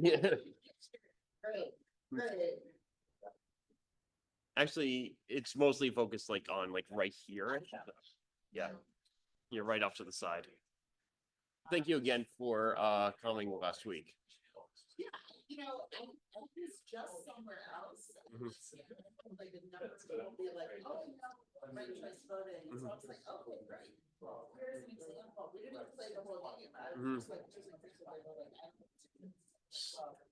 Yeah. Great, great. Actually, it's mostly focused like on like right here. Yeah. You're right off to the side. Thank you again for coming last week. Yeah, I was just somewhere else. Mhm. Like the numbers will be like, oh, ranked choice voting. So I was like, okay, great. Here's an example. We didn't play the whole game. I Mhm. was like choosing things that I voted.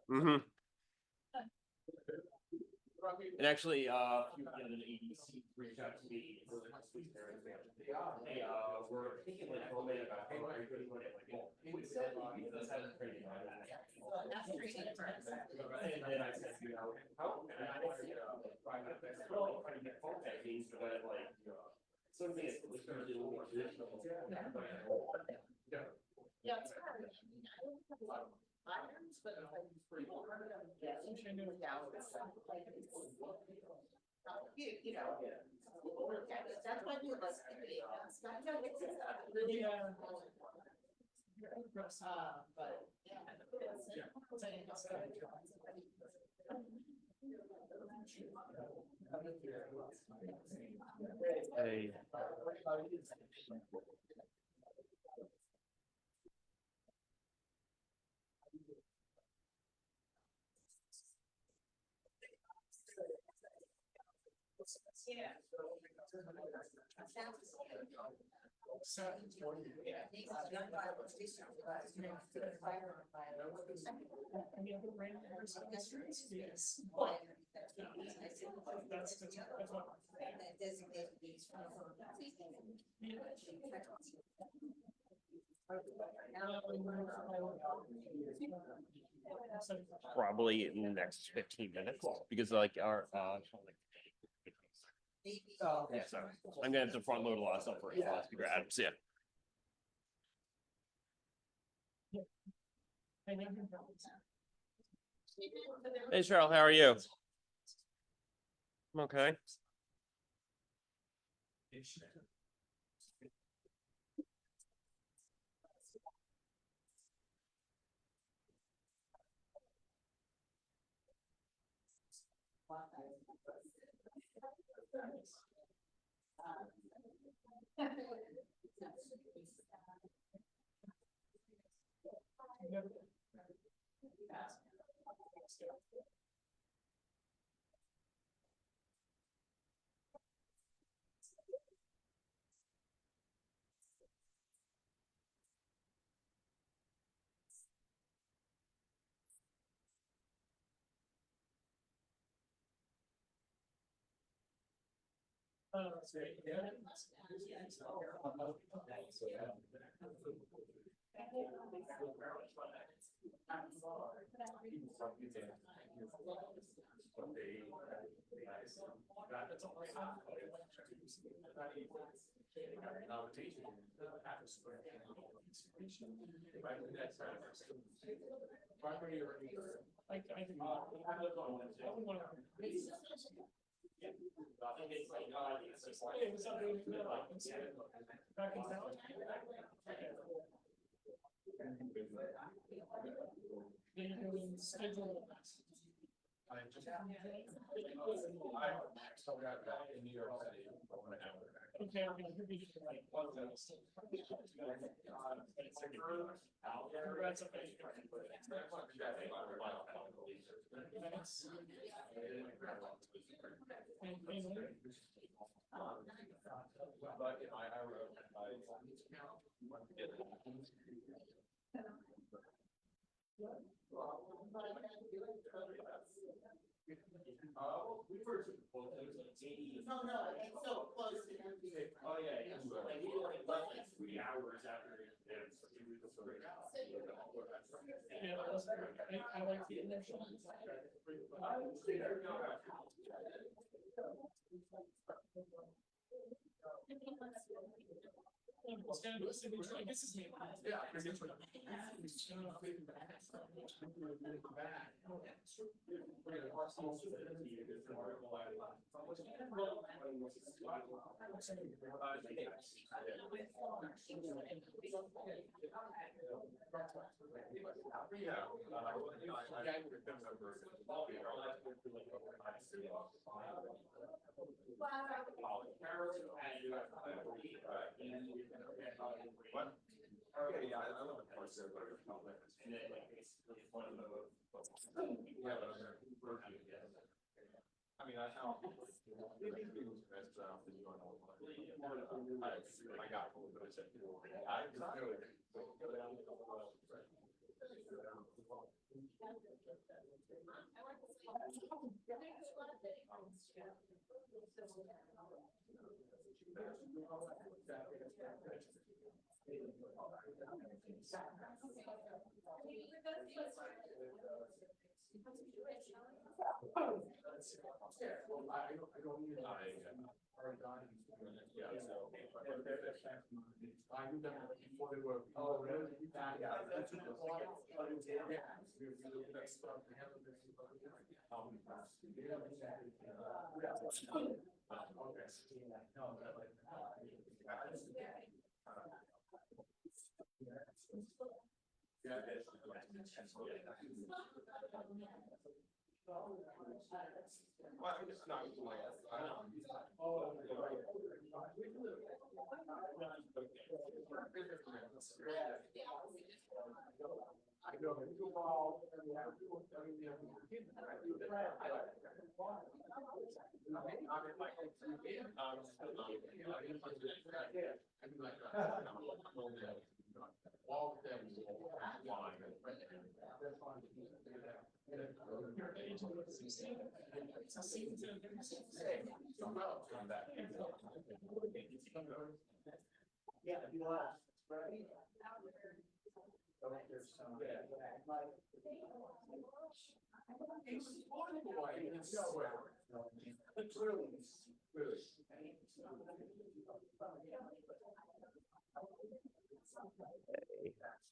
Mm-hmm. And actually, if you get an ADC, reach out to me. Hey, we're thinking like, oh, man, hey, are you going to let's have a training on that. That's training first. And then I said, how can I try to get phone tag means that like, something is really more traditional. Yeah, it's hard. I mean, I don't have a lot of irons, but like, people are gonna get into out. Like, that's why we like video. It's not just really. But Hey. Probably in the next 15 minutes because like our yeah, so I'm gonna have to front load a lot of stuff for Peter Adams. Yeah. Hey Cheryl, how are you? I'm okay. no, it's so close to empty. Oh yeah, like we only left like 3 hours after it. I like the initial. I guess his name. Yeah.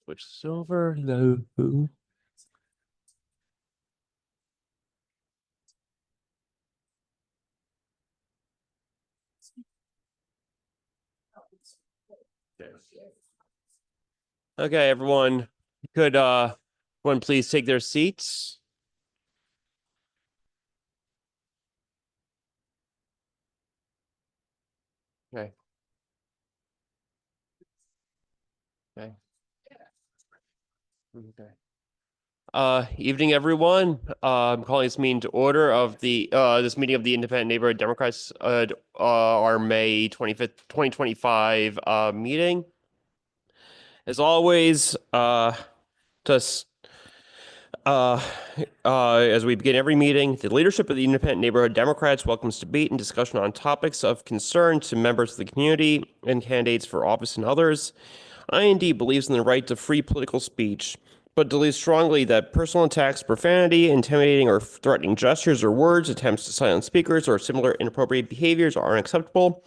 Switch silver low. Okay, everyone, could everyone please take their seats? Okay. Okay. Okay. Evening, everyone. I'm calling this meeting to order of this meeting of the Independent Neighborhood Democrats, our May 25th, 2025 meeting. As always, just as we begin every meeting, the leadership of the Independent Neighborhood Democrats welcomes debate and discussion on topics of concern to members of the community and candidates for office and others. IND believes in the right to free political speech, but believes strongly that personal attacks, profanity, intimidating or threatening gestures or words, attempts to silence speakers, or similar inappropriate behaviors are unacceptable.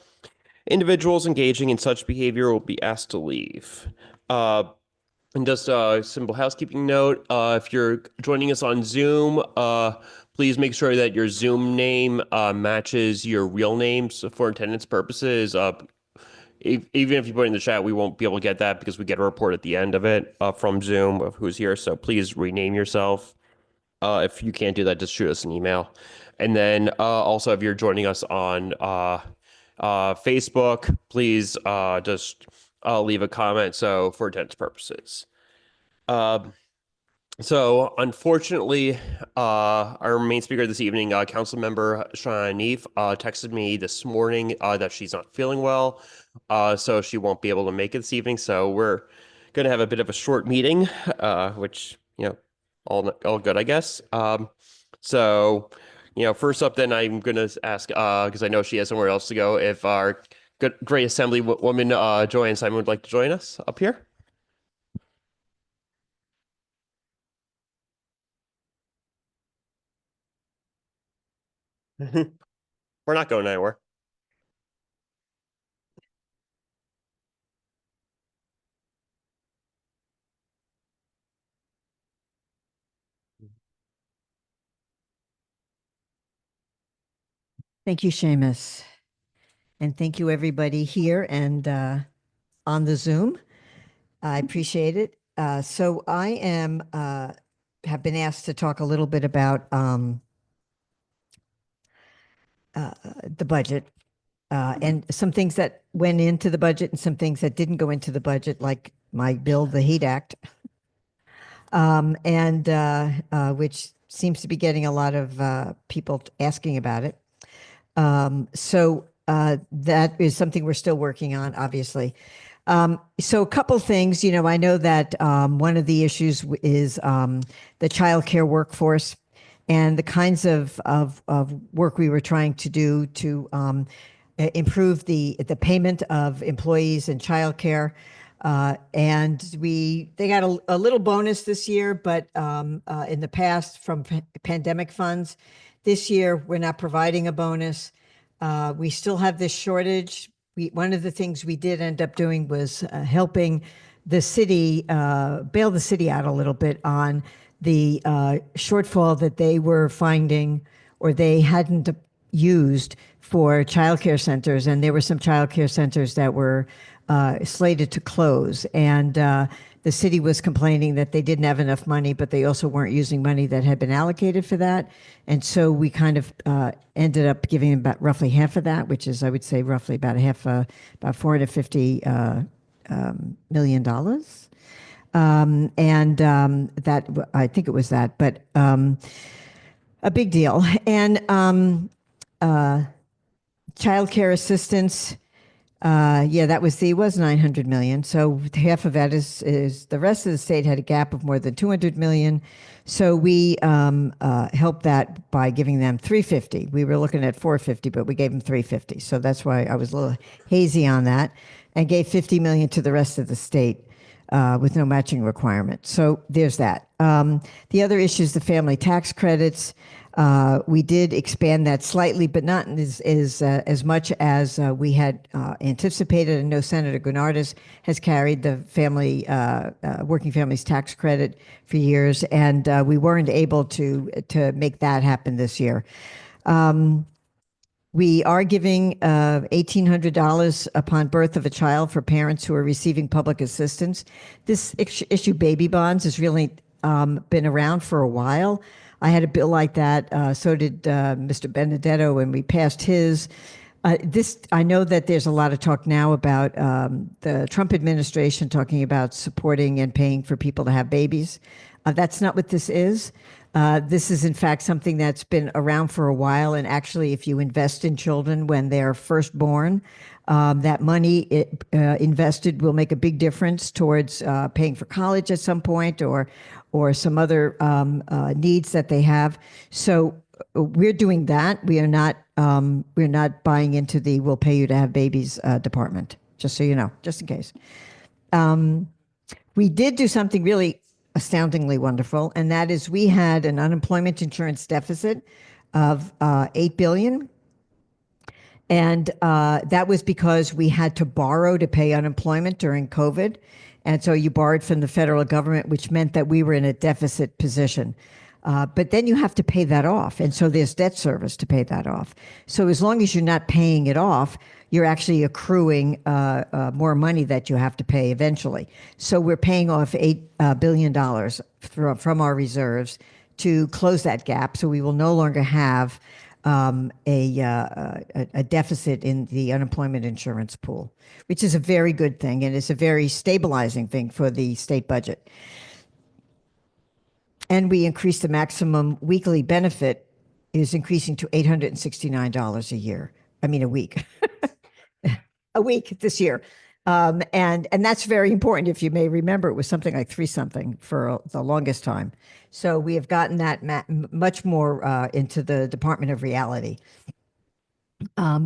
Individuals engaging in such behavior will be asked to leave. And just a simple housekeeping note, if you're joining us on Zoom, please make sure that your Zoom name matches your real names for attendance purposes. Even if you put it in the chat, we won't be able to get that because we get a report at the end of it from Zoom of who's here. So please rename yourself. If you can't do that, just shoot us an email. And then also, if you're joining us on Facebook, please just leave a comment. So for attendance purposes. So unfortunately, our main speaker this evening, Council Member Shana Neef, texted me this morning that she's not feeling well, so she won't be able to make it this evening. So we're going to have a bit of a short meeting, which all good, I guess. So first up, then I'm going to ask because I know she has somewhere else to go. If our great Assembly woman Joanne Simon would like to join us up here. We're not going anywhere. Thank you, Seamus. And thank you, everybody here and on the Zoom. I appreciate it. So I am have been asked to talk a little bit about the budget and some things that went into the budget and some things that didn't go into the budget, like my bill, the HEAT Act, and which seems to be getting a lot of people asking about it. So that is something we're still working on, obviously. So a couple things, I know that one of the issues is the childcare workforce and the kinds of work we were trying to do to improve the payment of employees in childcare. And they got a little bonus this year, but in the past from pandemic funds. This year, we're not providing a bonus. We still have this shortage. One of the things we did end up doing was helping the city, bail the city out a little bit on the shortfall that they were finding or they hadn't used for childcare centers. And there were some childcare centers that were slated to close. And the city was complaining that they didn't have enough money, but they also weren't using money that had been allocated for that. And so we kind of ended up giving them about roughly half of that, which is, I would say, roughly about about $450 million. That, I think it was that, but a big deal. And childcare assistance. That was 900 million. So half of that is the rest of the state had a gap of more than 200 million. So we helped that by giving them 350. We were looking at 450, but we gave them 350. So that's why I was a little hazy on that, and gave 50 million to the rest of the state with no matching requirement. So there's that. The other issue is the family tax credits. We did expand that slightly, but not as much as we had anticipated. And no, Senator Gurnardis has carried the working families tax credit for years, and we weren't able to make that happen this year. We are giving $1,800 upon birth of a child for parents who are receiving public assistance. This issue, baby bonds, has really been around for a while. I had a bill like that. So did Mr. Benedetto when we passed his. I know that there's a lot of talk now about the Trump administration talking about supporting and paying for people to have babies. That's not what this is. This is, in fact, something that's been around for a while. And actually, if you invest in children when they're first born, that money invested will make a big difference towards paying for college at some point or some other needs that they have. So we're doing that. We're not buying into the "we'll pay you to have babies" department. Just so you know, just in case. We did do something really astoundingly wonderful, and that is we had an unemployment insurance deficit of $8 billion. And that was because we had to borrow to pay unemployment during COVID. And so you borrowed from the federal government, which meant that we were in a deficit position. But then you have to pay that off. And so there's debt service to pay that off. So as long as you're not paying it off, you're actually accruing more money that you have to pay eventually. So we're paying off $8 billion from our reserves to close that gap. So we will no longer have a deficit in the unemployment insurance pool, which is a very good thing, and it's a very stabilizing thing for the state budget. And we increased the maximum weekly benefit is increasing to $869 a week, a week this year. And that's very important. If you may remember, it was something like three something for the longest time. So we have gotten that much more into the Department of Reality.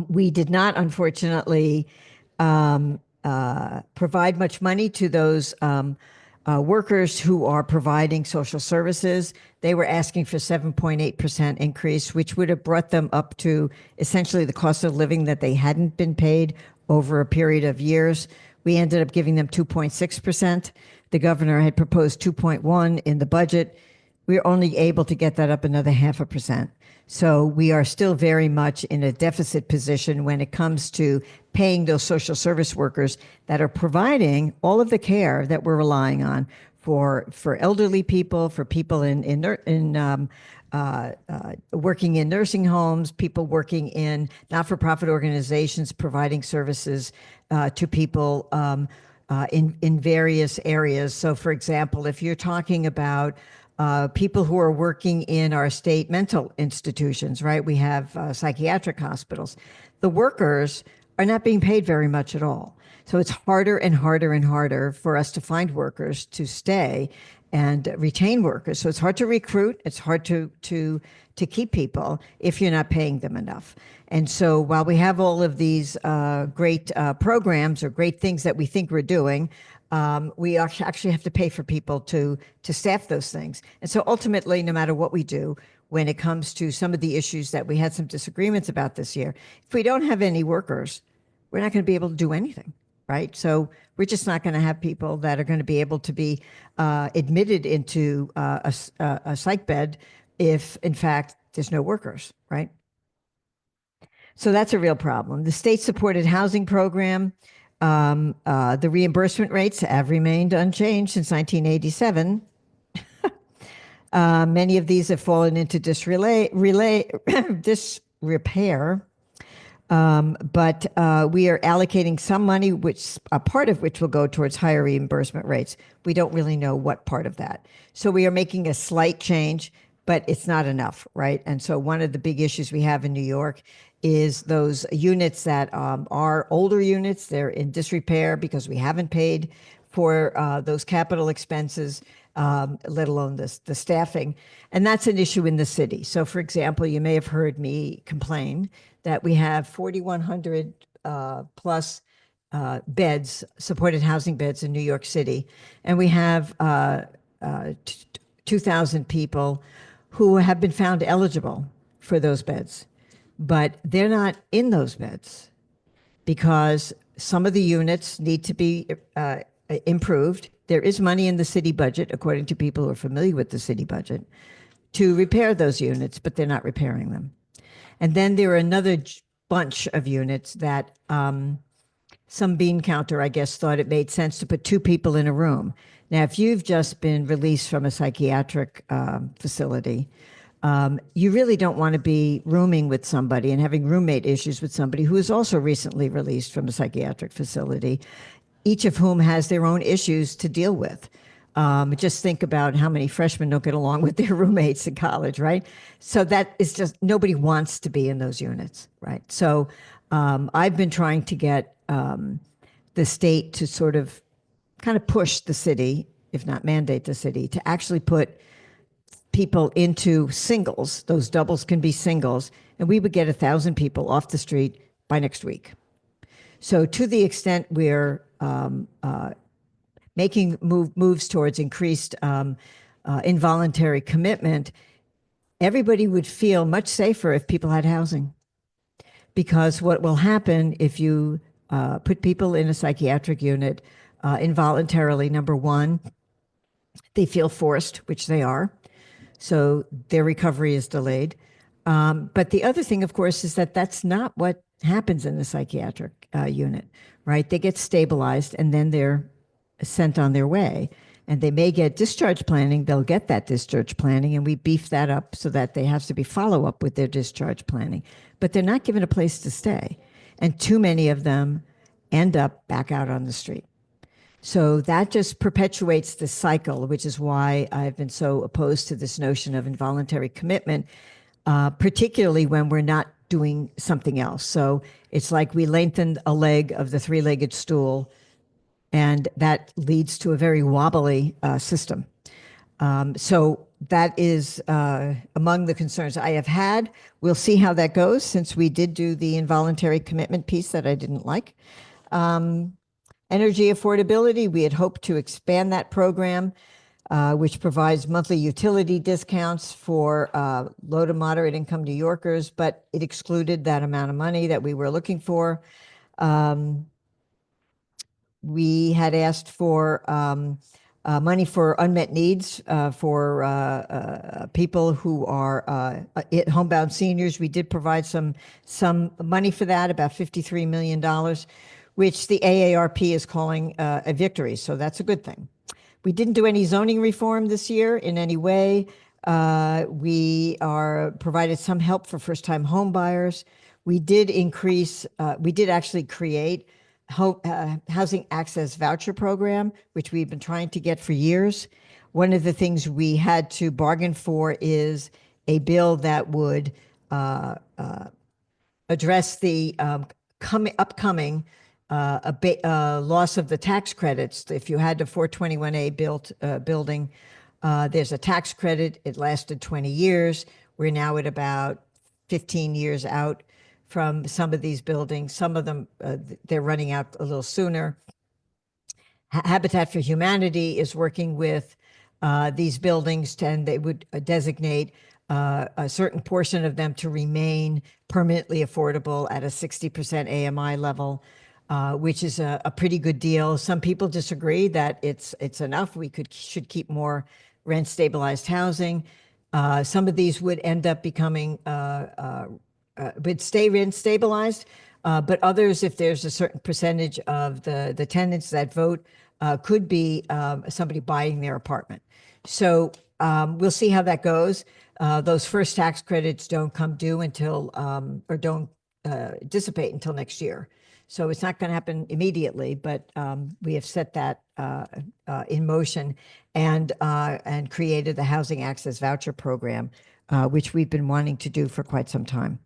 We did not, unfortunately, provide much money to those workers who are providing social services. They were asking for 7.8% increase, which would have brought them up to essentially the cost of living that they hadn't been paid over a period of years. We ended up giving them 2.6%. The governor had proposed 2.1 in the budget. we're only able to get that up another 0.5%. So we are still very much in a deficit position when it comes to paying those social service workers that are providing all of the care that we're relying on for elderly people, for people working in nursing homes, people working in not-for-profit organizations, providing services to people in various areas. So, for example, if you're talking about people who are working in our state mental institutions, right? We have psychiatric hospitals. The workers are not being paid very much at all. So it's harder and harder and harder for us to find workers to stay and retain workers. So it's hard to recruit. It's hard to keep people if you're not paying them enough. And so while we have all of these great programs or great things that we think we're doing, we actually have to pay for people to staff those things. And so ultimately, no matter what we do, when it comes to some of the issues that we had some disagreements about this year, if we don't have any workers, we're not going to be able to do anything, right? So we're just not going to have people that are going to be able to be admitted into a psych bed if, in fact, there's no workers, right? So that's a real problem. The state-supported housing program, the reimbursement rates have remained unchanged since 1987. Many of these have fallen into disrepair, but we are allocating some money, which a part of which will go towards higher reimbursement rates. We don't really know what part of that. So we are making a slight change, but it's not enough, right? And so one of the big issues we have in New York is those units that are older units. They're in disrepair because we haven't paid for those capital expenses, let alone the staffing. And that's an issue in the city. So, for example, you may have heard me complain that we have 4,100 plus beds, supported housing beds in New York City. And we have 2,000 people who have been found eligible for those beds, but they're not in those beds because some of the units need to be improved. There is money in the city budget, according to people who are familiar with the city budget, to repair those units, but they're not repairing them. And then there are another bunch of units that some bean counter, I guess, thought it made sense to put 2 people in a room. Now, if you've just been released from a psychiatric facility, you really don't want to be rooming with somebody and having roommate issues with somebody who is also recently released from a psychiatric facility, each of whom has their own issues to deal with. Just think about how many freshmen don't get along with their roommates in college, right? So that is just, nobody wants to be in those units, right? So I've been trying to get the state to sort of kind of push the city, if not mandate the city, to actually put people into singles. Those doubles can be singles, and we would get 1,000 people off the street by next week. So to the extent we're making moves towards increased involuntary commitment, everybody would feel much safer if people had housing. Because what will happen if you put people in a psychiatric unit involuntarily, number one, they feel forced, which they are. So their recovery is delayed. But the other thing, of course, is that that's not what happens in the psychiatric unit, right? They get stabilized and then they're sent on their way. And they may get discharge planning. They'll get that discharge planning, and we beef that up so that they have to be follow-up with their discharge planning. But they're not given a place to stay. And too many of them end up back out on the street. So that just perpetuates the cycle, which is why I've been so opposed to this notion of involuntary commitment, particularly when we're not doing something else. So it's like we lengthened a leg of the 3-legged stool, and that leads to a very wobbly system. So that is among the concerns I have had. We'll see how that goes, since we did do the involuntary commitment piece that I didn't like. Energy affordability, we had hoped to expand that program, which provides monthly utility discounts for low to moderate income New Yorkers, but it excluded that amount of money that we were looking for. We had asked for money for unmet needs for people who are homebound seniors. We did provide some money for that, about $53 million, which the AARP is calling a victory. So that's a good thing. We didn't do any zoning reform this year in any way. We provided some help for first-time home buyers. We did actually create housing access voucher program, which we've been trying to get for years. One of the things we had to bargain for is a bill that would address the upcoming loss of the tax credits. If you had the 421A building, there's a tax credit. It lasted 20 years. We're now at about 15 years out from some of these buildings. Some of them, they're running out a little sooner. Habitat for Humanity is working with these buildings, and they would designate a certain portion of them to remain permanently affordable at a 60% AMI level, which is a pretty good deal. Some people disagree that it's enough. We should keep more rent stabilized housing. Some of these would end up becoming would stay rent stabilized, but others, if there's a certain percentage of the tenants that vote, could be somebody buying their apartment. So we'll see how that goes. Those first tax credits don't come due until or don't dissipate until next year. So it's not going to happen immediately, but we have set that in motion and created the Housing Access Voucher Program, which we've been wanting to do for quite some time.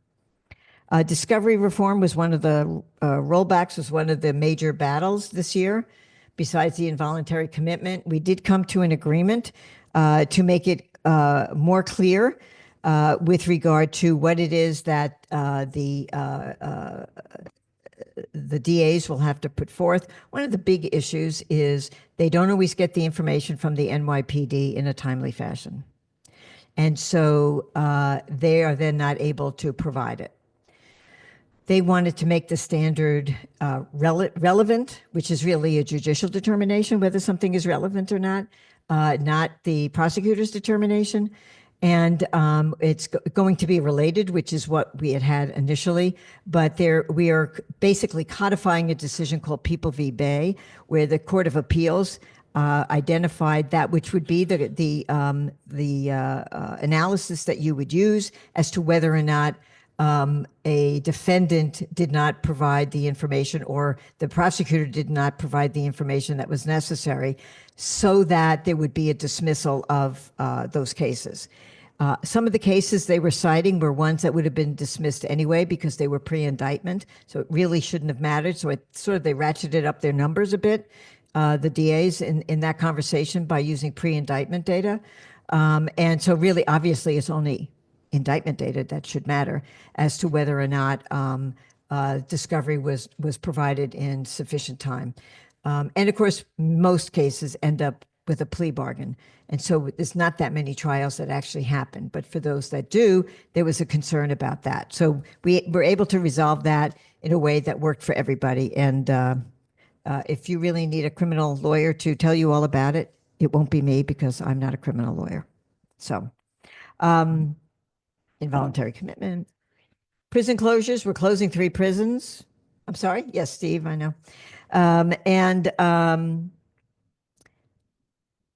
Discovery reform was one of the rollbacks, was one of the major battles this year. Besides the involuntary commitment, we did come to an agreement to make it more clear with regard to what it is that the DAs will have to put forth. One of the big issues is they don't always get the information from the NYPD in a timely fashion. And so they are then not able to provide it. They wanted to make the standard relevant, which is really a judicial determination whether something is relevant or not the prosecutor's determination. And it's going to be related, which is what we had initially. But we are basically codifying a decision called People v. Bay, where the Court of Appeals identified that which would be the analysis that you would use as to whether or not a defendant did not provide the information or the prosecutor did not provide the information that was necessary so that there would be a dismissal of those cases. Some of the cases they were citing were ones that would have been dismissed anyway because they were pre-indictment, so it really shouldn't have mattered. So they ratcheted up their numbers a bit, the DAs in that conversation by using pre-indictment data. And so really, obviously, it's only indictment data that should matter as to whether or not discovery was provided in sufficient time. And of course, most cases end up with a plea bargain. And so there's not that many trials that actually happen. But for those that do, there was a concern about that. So we were able to resolve that in a way that worked for everybody. And if you really need a criminal lawyer to tell you all about it, it won't be me because I'm not a criminal lawyer. So involuntary commitment. Prison closures, we're closing 3 prisons. I'm sorry? Yes, Steve, I know.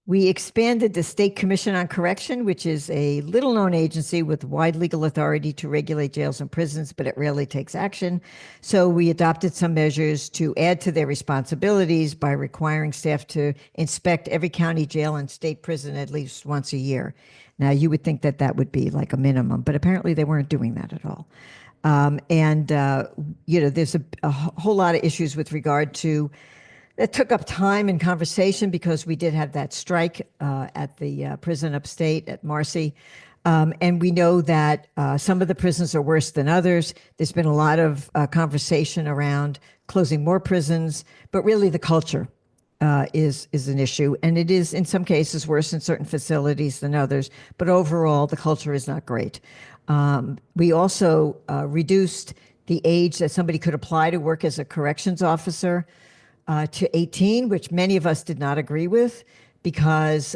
We expanded the State Commission on Correction, which is a little-known agency with wide legal authority to regulate jails and prisons, but it rarely takes action. So we adopted some measures to add to their responsibilities by requiring staff to inspect every county jail and state prison at least once a year. Now, you would think that that would be like a minimum, but apparently they weren't doing that at all. There's a whole lot of issues with regard to that took up time and conversation because we did have that strike at the prison upstate at Marcy. And we know that some of the prisons are worse than others. There's been a lot of conversation around closing more prisons, but really the culture is an issue. And it is in some cases worse in certain facilities than others, but overall the culture is not great. We also reduced the age that somebody could apply to work as a corrections officer to 18, which many of us did not agree with because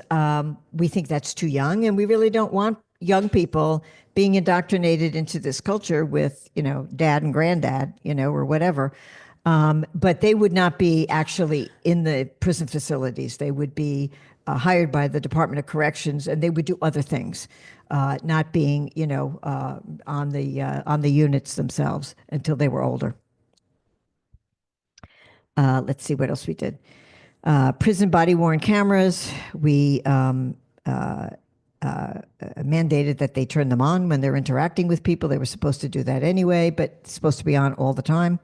we think that's too young, and we really don't want young people being indoctrinated into this culture with, dad and granddad, or whatever. But they would not be actually in the prison facilities. They would be hired by the Department of Corrections, and they would do other things, not being, on the units themselves until they were older. Let's see what else we did. Prison body worn cameras. We mandated that they turn them on when they're interacting with people. They were supposed to do that anyway, but it's supposed to be on all the time.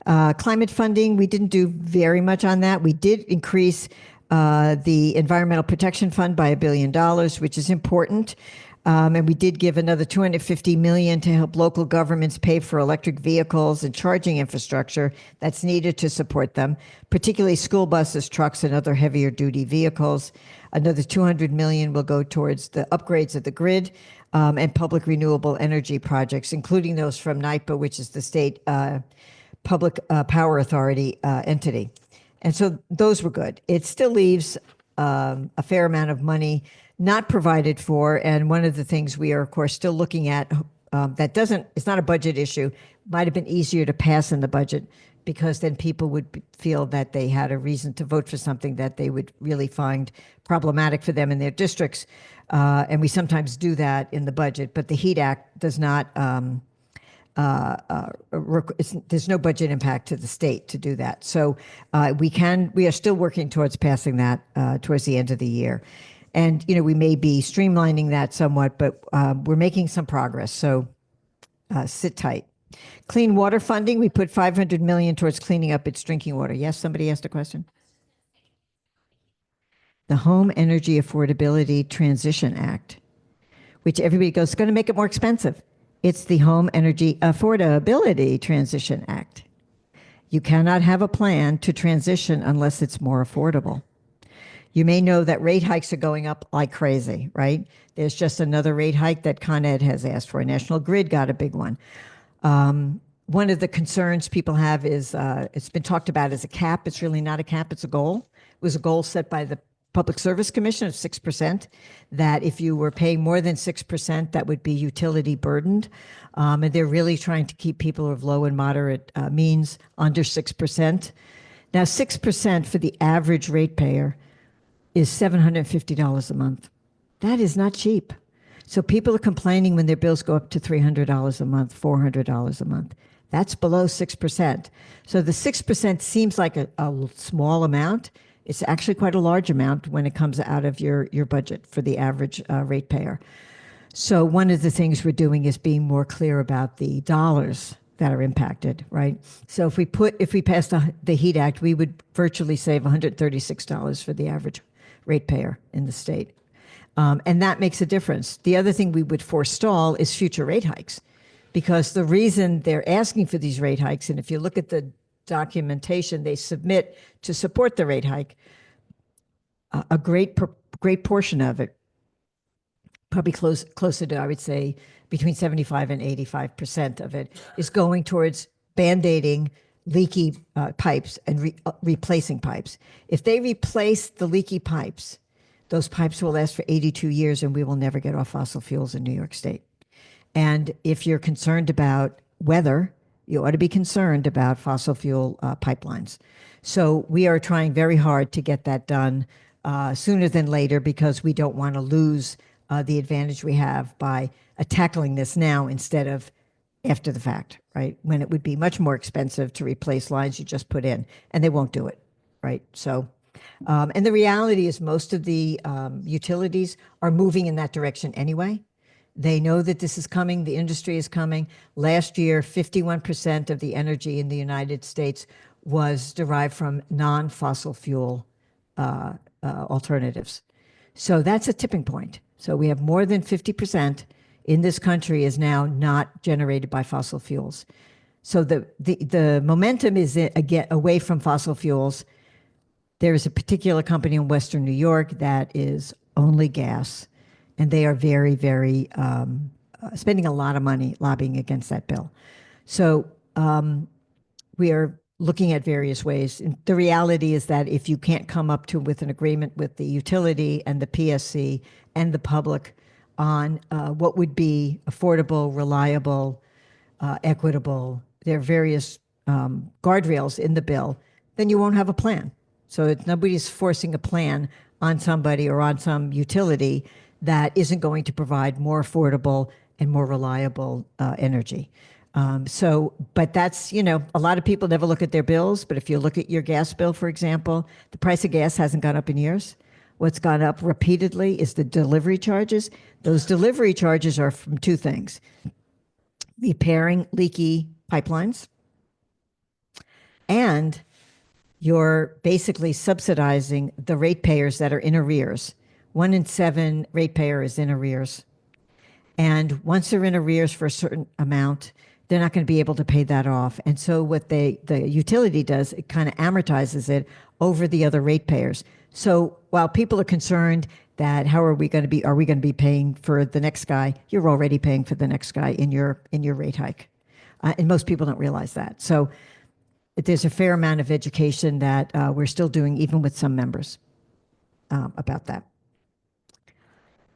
Climate funding, we didn't do very much on that. We did increase the Environmental Protection Fund by $1 billion, which is important. And we did give another $250 million to help local governments pay for electric vehicles and charging infrastructure that's needed to support them, particularly school buses, trucks, and other heavier duty vehicles. Another $200 million will go towards the upgrades of the grid and public renewable energy projects, including those from NYPA, which is the state public power authority entity. And so those were good. It still leaves a fair amount of money not provided for. And one of the things we are, of course, still looking at it's not a budget issue, might have been easier to pass in the budget, because then people would feel that they had a reason to vote for something that they would really find problematic for them in their districts. And we sometimes do that in the budget, but the HEAT Act does not, there's no budget impact to the state to do that. So we are still working towards passing that towards the end of the year. And, we may be streamlining that somewhat, but we're making some progress. So sit tight. Clean water funding, we put $500 million towards cleaning up its drinking water. Yes, somebody asked a question. The Home Energy Affordability Transition Act, which everybody goes, it's going to make it more expensive. It's the Home Energy Affordability Transition Act. You cannot have a plan to transition unless it's more affordable. You may know that rate hikes are going up like crazy, right? There's just another rate hike that Con Ed has asked for. National Grid got a big one. One of the concerns people have is it's been talked about as a cap. It's really not a cap, it's a goal. It was a goal set by the Public Service Commission of 6%, that if you were paying more than 6%, that would be utility burdened. And they're really trying to keep people of low and moderate means under 6%. Now, 6% for the average ratepayer is $750 a month. That is not cheap. So people are complaining when their bills go up to $300 a month, $400 a month. That's below 6%. So the 6% seems like a small amount. It's actually quite a large amount when it comes out of your budget for the average ratepayer. So one of the things we're doing is being more clear about the dollars that are impacted, right? So if we pass the HEAT Act, we would virtually save $136 for the average ratepayer in the state. And that makes a difference. The other thing we would forestall is future rate hikes, because the reason they're asking for these rate hikes, and if you look at the documentation they submit to support the rate hike, a great portion of it, probably closer to, I would say, between 75 and 85% of it is going towards band-aiding leaky pipes and replacing pipes. If they replace the leaky pipes, those pipes will last for 82 years and we will never get off fossil fuels in New York State. And if you're concerned about weather, you ought to be concerned about fossil fuel pipelines. So we are trying very hard to get that done sooner than later, because we don't want to lose the advantage we have by tackling this now instead of after the fact, right? When it would be much more expensive to replace lines you just put in, and they won't do it, right? So, and the reality is most of the utilities are moving in that direction anyway. They know that this is coming, the industry is coming. Last year, 51% of the energy in the United States was derived from non-fossil fuel alternatives. So that's a tipping point. So we have more than 50% in this country is now not generated by fossil fuels. So the momentum is again away from fossil fuels. There is a particular company in Western New York that is only gas, and they are very, very spending a lot of money lobbying against that bill. So we are looking at various ways. And the reality is that if you can't come up to with an agreement with the utility and the PSC and the public on what would be affordable, reliable, equitable, there are various guardrails in the bill, then you won't have a plan. So nobody's forcing a plan on somebody or on some utility that isn't going to provide more affordable and more reliable energy. But that's, a lot of people never look at their bills, but if you look at your gas bill, for example, the price of gas hasn't gone up in years. What's gone up repeatedly is the delivery charges. Those delivery charges are from two things: repairing leaky pipelines, and you're basically subsidizing the ratepayers that are in arrears. 1 in 7 ratepayer is in arrears. And once they're in arrears for a certain amount, they're not going to be able to pay that off. And so what the utility does, it kind of amortizes it over the other ratepayers. So while people are concerned that are we going to be paying for the next guy, you're already paying for the next guy in your rate hike. And most people don't realize that. So there's a fair amount of education that we're still doing, even with some members, about that.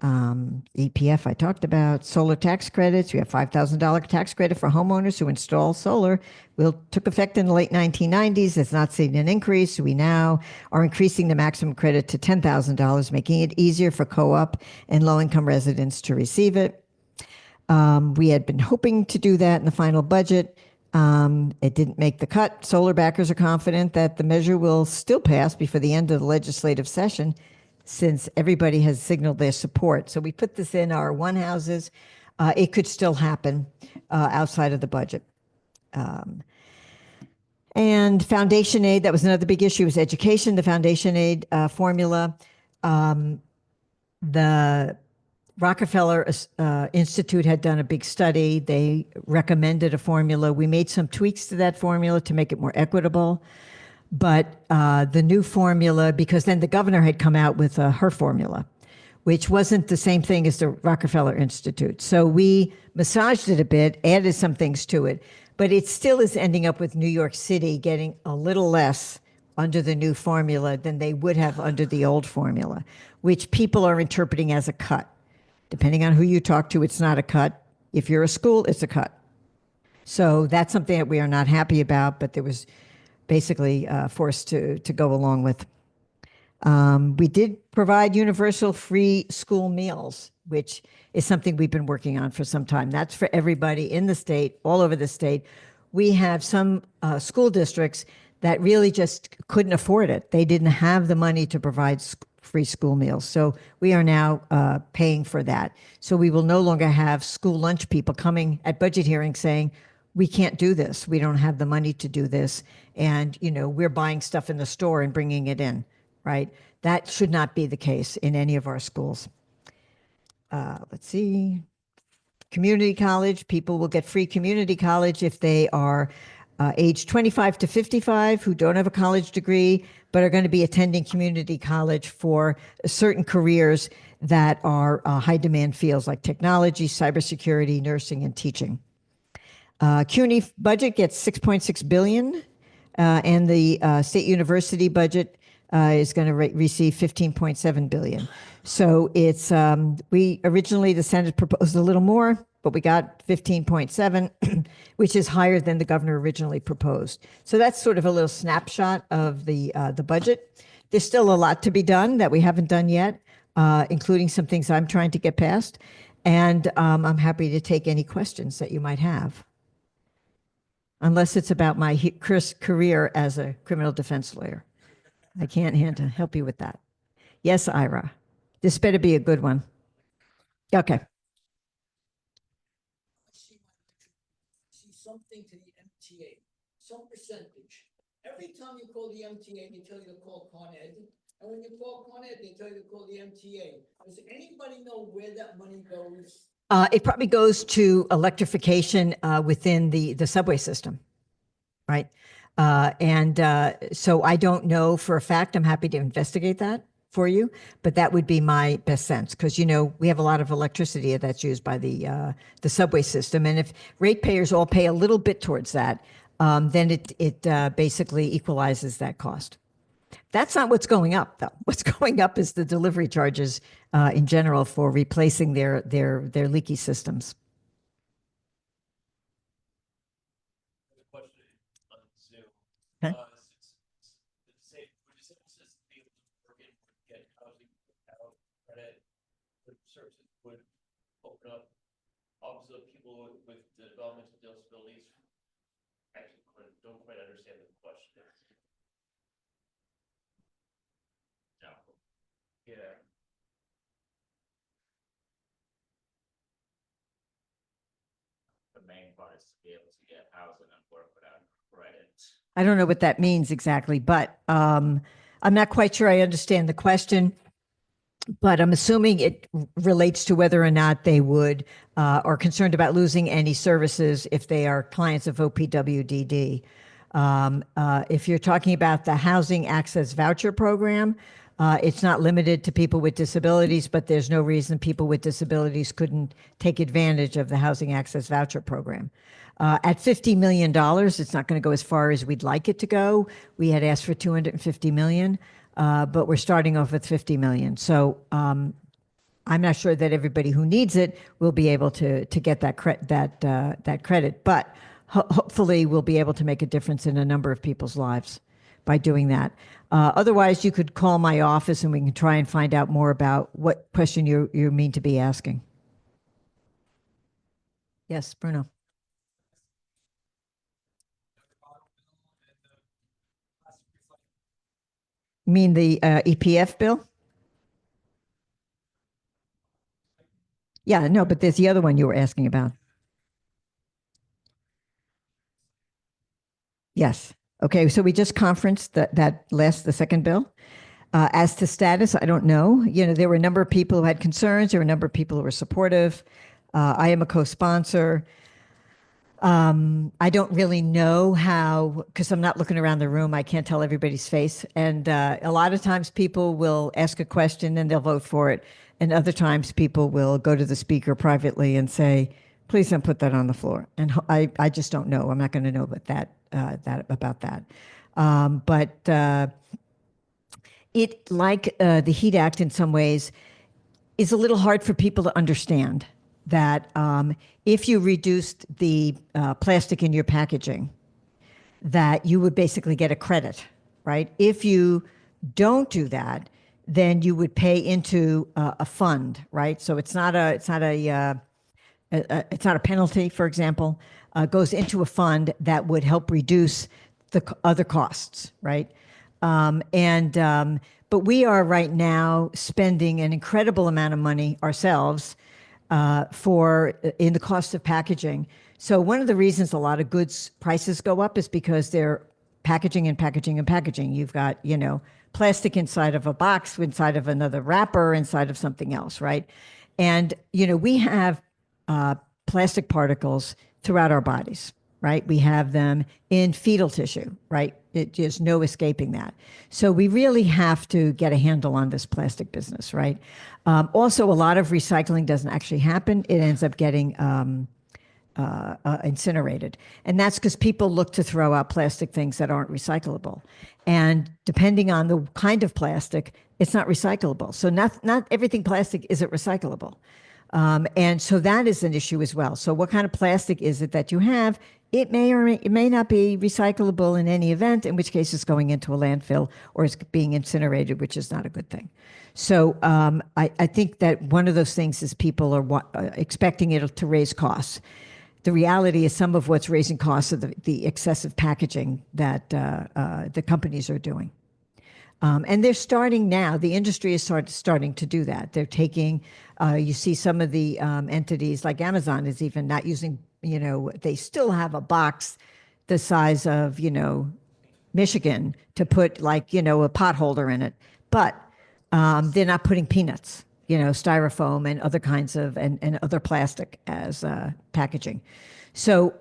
EPF, I talked about. Solar tax credits. We have $5,000 tax credit for homeowners who install solar. Took effect in the late 1990s. It's not seen an increase. We now are increasing the maximum credit to $10,000, making it easier for co-op and low-income residents to receive it. We had been hoping to do that in the final budget. It didn't make the cut. Solar backers are confident that the measure will still pass before the end of the legislative session, since everybody has signaled their support. So we put this in our one houses. It could still happen outside of the budget. And foundation aid, that was another big issue, was education, the foundation aid formula. The Rockefeller Institute had done a big study. They recommended a formula. We made some tweaks to that formula to make it more equitable. But the new formula, because then the governor had come out with her formula, which wasn't the same thing as the Rockefeller Institute. So we massaged it a bit, added some things to it, but it still is ending up with New York City getting a little less under the new formula than they would have under the old formula, which people are interpreting as a cut. Depending on who you talk to, it's not a cut. If you're a school, it's a cut. So that's something that we are not happy about, but there was basically forced to go along with. We did provide universal free school meals, which is something we've been working on for some time. That's for everybody in the state, all over the state. We have some school districts that really just couldn't afford it. They didn't have the money to provide free school meals. So we are now paying for that. So we will no longer have school lunch people coming at budget hearings saying, we can't do this. We don't have the money to do this. And, we're buying stuff in the store and bringing it in, right? That should not be the case in any of our schools. Let's see. Community college, people will get free community college if they are age 25 to 55 who don't have a college degree, but are going to be attending community college for certain careers that are high demand fields like technology, cybersecurity, nursing, and teaching. CUNY budget gets $6.6 billion, and the state university budget is going to receive $15.7 billion. So it's the Senate proposed a little more, but we got 15.7, which is higher than the governor originally proposed. So that's sort of a little snapshot of the budget. There's still a lot to be done that we haven't done yet, including some things I'm trying to get passed. And I'm happy to take any questions that you might have. Unless it's about my career as a criminal defense lawyer. I can't help you with that. Yes, Ira. This better be a good one. Okay. See something to the MTA, some percentage. Every time you call the MTA, they tell you to call Con Ed. And when you call Con Ed, they tell you to call the MTA. Does anybody know where that money goes? It probably goes to electrification within the subway system, right? So I don't know for a fact. I'm happy to investigate that for you, but that would be my best sense because we have a lot of electricity that's used by the subway system, and if ratepayers all pay a little bit towards that, then it basically equalizes that cost. That's not what's going up, though. What's going up is the delivery charges in general for replacing their leaky systems. Question on Zoom. Okay. Would you say this is be able to work in get housing without credit? The services would open up opposite people with developmental disabilities. Actually, don't quite understand the question. No. Yeah. The main part is to be able to get housing and work without credit. I don't know what that means exactly, but I'm not quite sure I understand the question. But I'm assuming it relates to whether or not they would are concerned about losing any services if they are clients of OPWDD. If you're talking about the Housing Access Voucher Program, it's not limited to people with disabilities, but there's no reason people with disabilities couldn't take advantage of the Housing Access Voucher Program. At $50 million, it's not going to go as far as we'd like it to go. We had asked for $250 million. But we're starting off with 50 million. So I'm not sure that everybody who needs it will be able to get that credit, but hopefully we'll be able to make a difference in a number of people's lives by doing that. Otherwise, you could call my office and we can try and find out more about what question you mean to be asking. Yes, Bruno. You mean the EPF bill? Yeah, no, but there's the other one you were asking about. Yes. Okay, so we just conferenced the second bill. As to status, I don't know. You know, there were a number of people who had concerns. There were a number of people who were supportive. I am a co-sponsor. I don't really know how, because I'm not looking around the room, I can't tell everybody's face. And a lot of times people will ask a question and they'll vote for it. And other times people will go to the speaker privately and say, please don't put that on the floor. And I just don't know. I'm not going to know about that. But it, like the HEAT Act in some ways, is a little hard for people to understand that if you reduced the plastic in your packaging, that you would basically get a credit, right? If you don't do that, then you would pay into a fund, right? So it's not a penalty, for example. Goes into a fund that would help reduce the other costs, right? But we are right now spending an incredible amount of money ourselves in the cost of packaging. So one of the reasons a lot of goods prices go up is because they're packaging and packaging and packaging. You've got, you know, plastic inside of a box, inside of another wrapper, inside of something else, right? And, you know, we have plastic particles throughout our bodies, right? We have them in fetal tissue, right? There's no escaping that. So we really have to get a handle on this plastic business, right? Also, a lot of recycling doesn't actually happen. It ends up getting incinerated. And that's because people look to throw out plastic things that aren't recyclable. And depending on the kind of plastic, it's not recyclable. So not everything plastic isn't recyclable. And so that is an issue as well. So what kind of plastic is it that you have? It may or it may not be recyclable in any event, in which case it's going into a landfill or it's being incinerated, which is not a good thing. So I think that one of those things is people are expecting it to raise costs. The reality is some of what's raising costs are the excessive packaging that the companies are doing. And they're starting now. The industry is starting to do that. They're taking, you see some of the entities like Amazon is even not using, you know, they still have a box the size of, you know, Michigan to put like, you know, a pot holder in it. But they're not putting peanuts, you know, styrofoam and other kinds of, and other plastic as packaging. So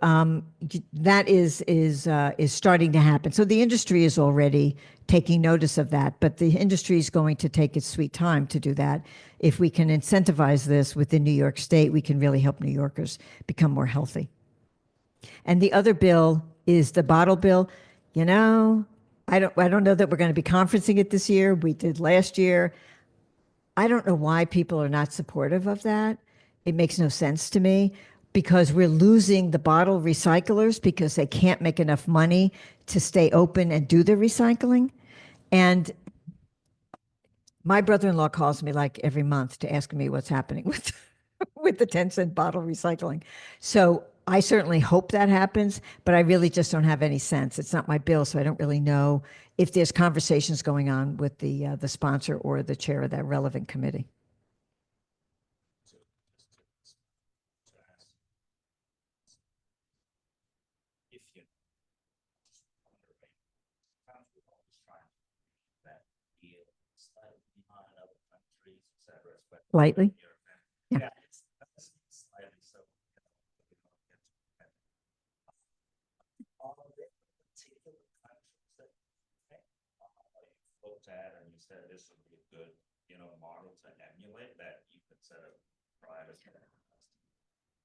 that is starting to happen. So the industry is already taking notice of that, but the industry is going to take its sweet time to do that. If we can incentivize this within New York State, we can really help New Yorkers become more healthy. And the other bill is the bottle bill. You know, I don't know that we're going to be conferencing it this year. We did last year. I don't know why people are not supportive of that. It makes no sense to me because we're losing the bottle recyclers because they can't make enough money to stay open and do the recycling. And my brother-in-law calls me like every month to ask me what's happening with with the 10-cent bottle recycling. So I certainly hope that happens, but I really just don't have any sense. It's not my bill, so I don't really know if there's conversations going on with the sponsor or the chair of that relevant committee. If you. Towns will always try and keep that deal slightly behind other countries, et cetera, especially Slightly? Europe. Yeah. Yeah, it's slightly so. We don't get too bad. All of it, particular countries that you looked at and you said this would be a good, model to emulate that you could set up private.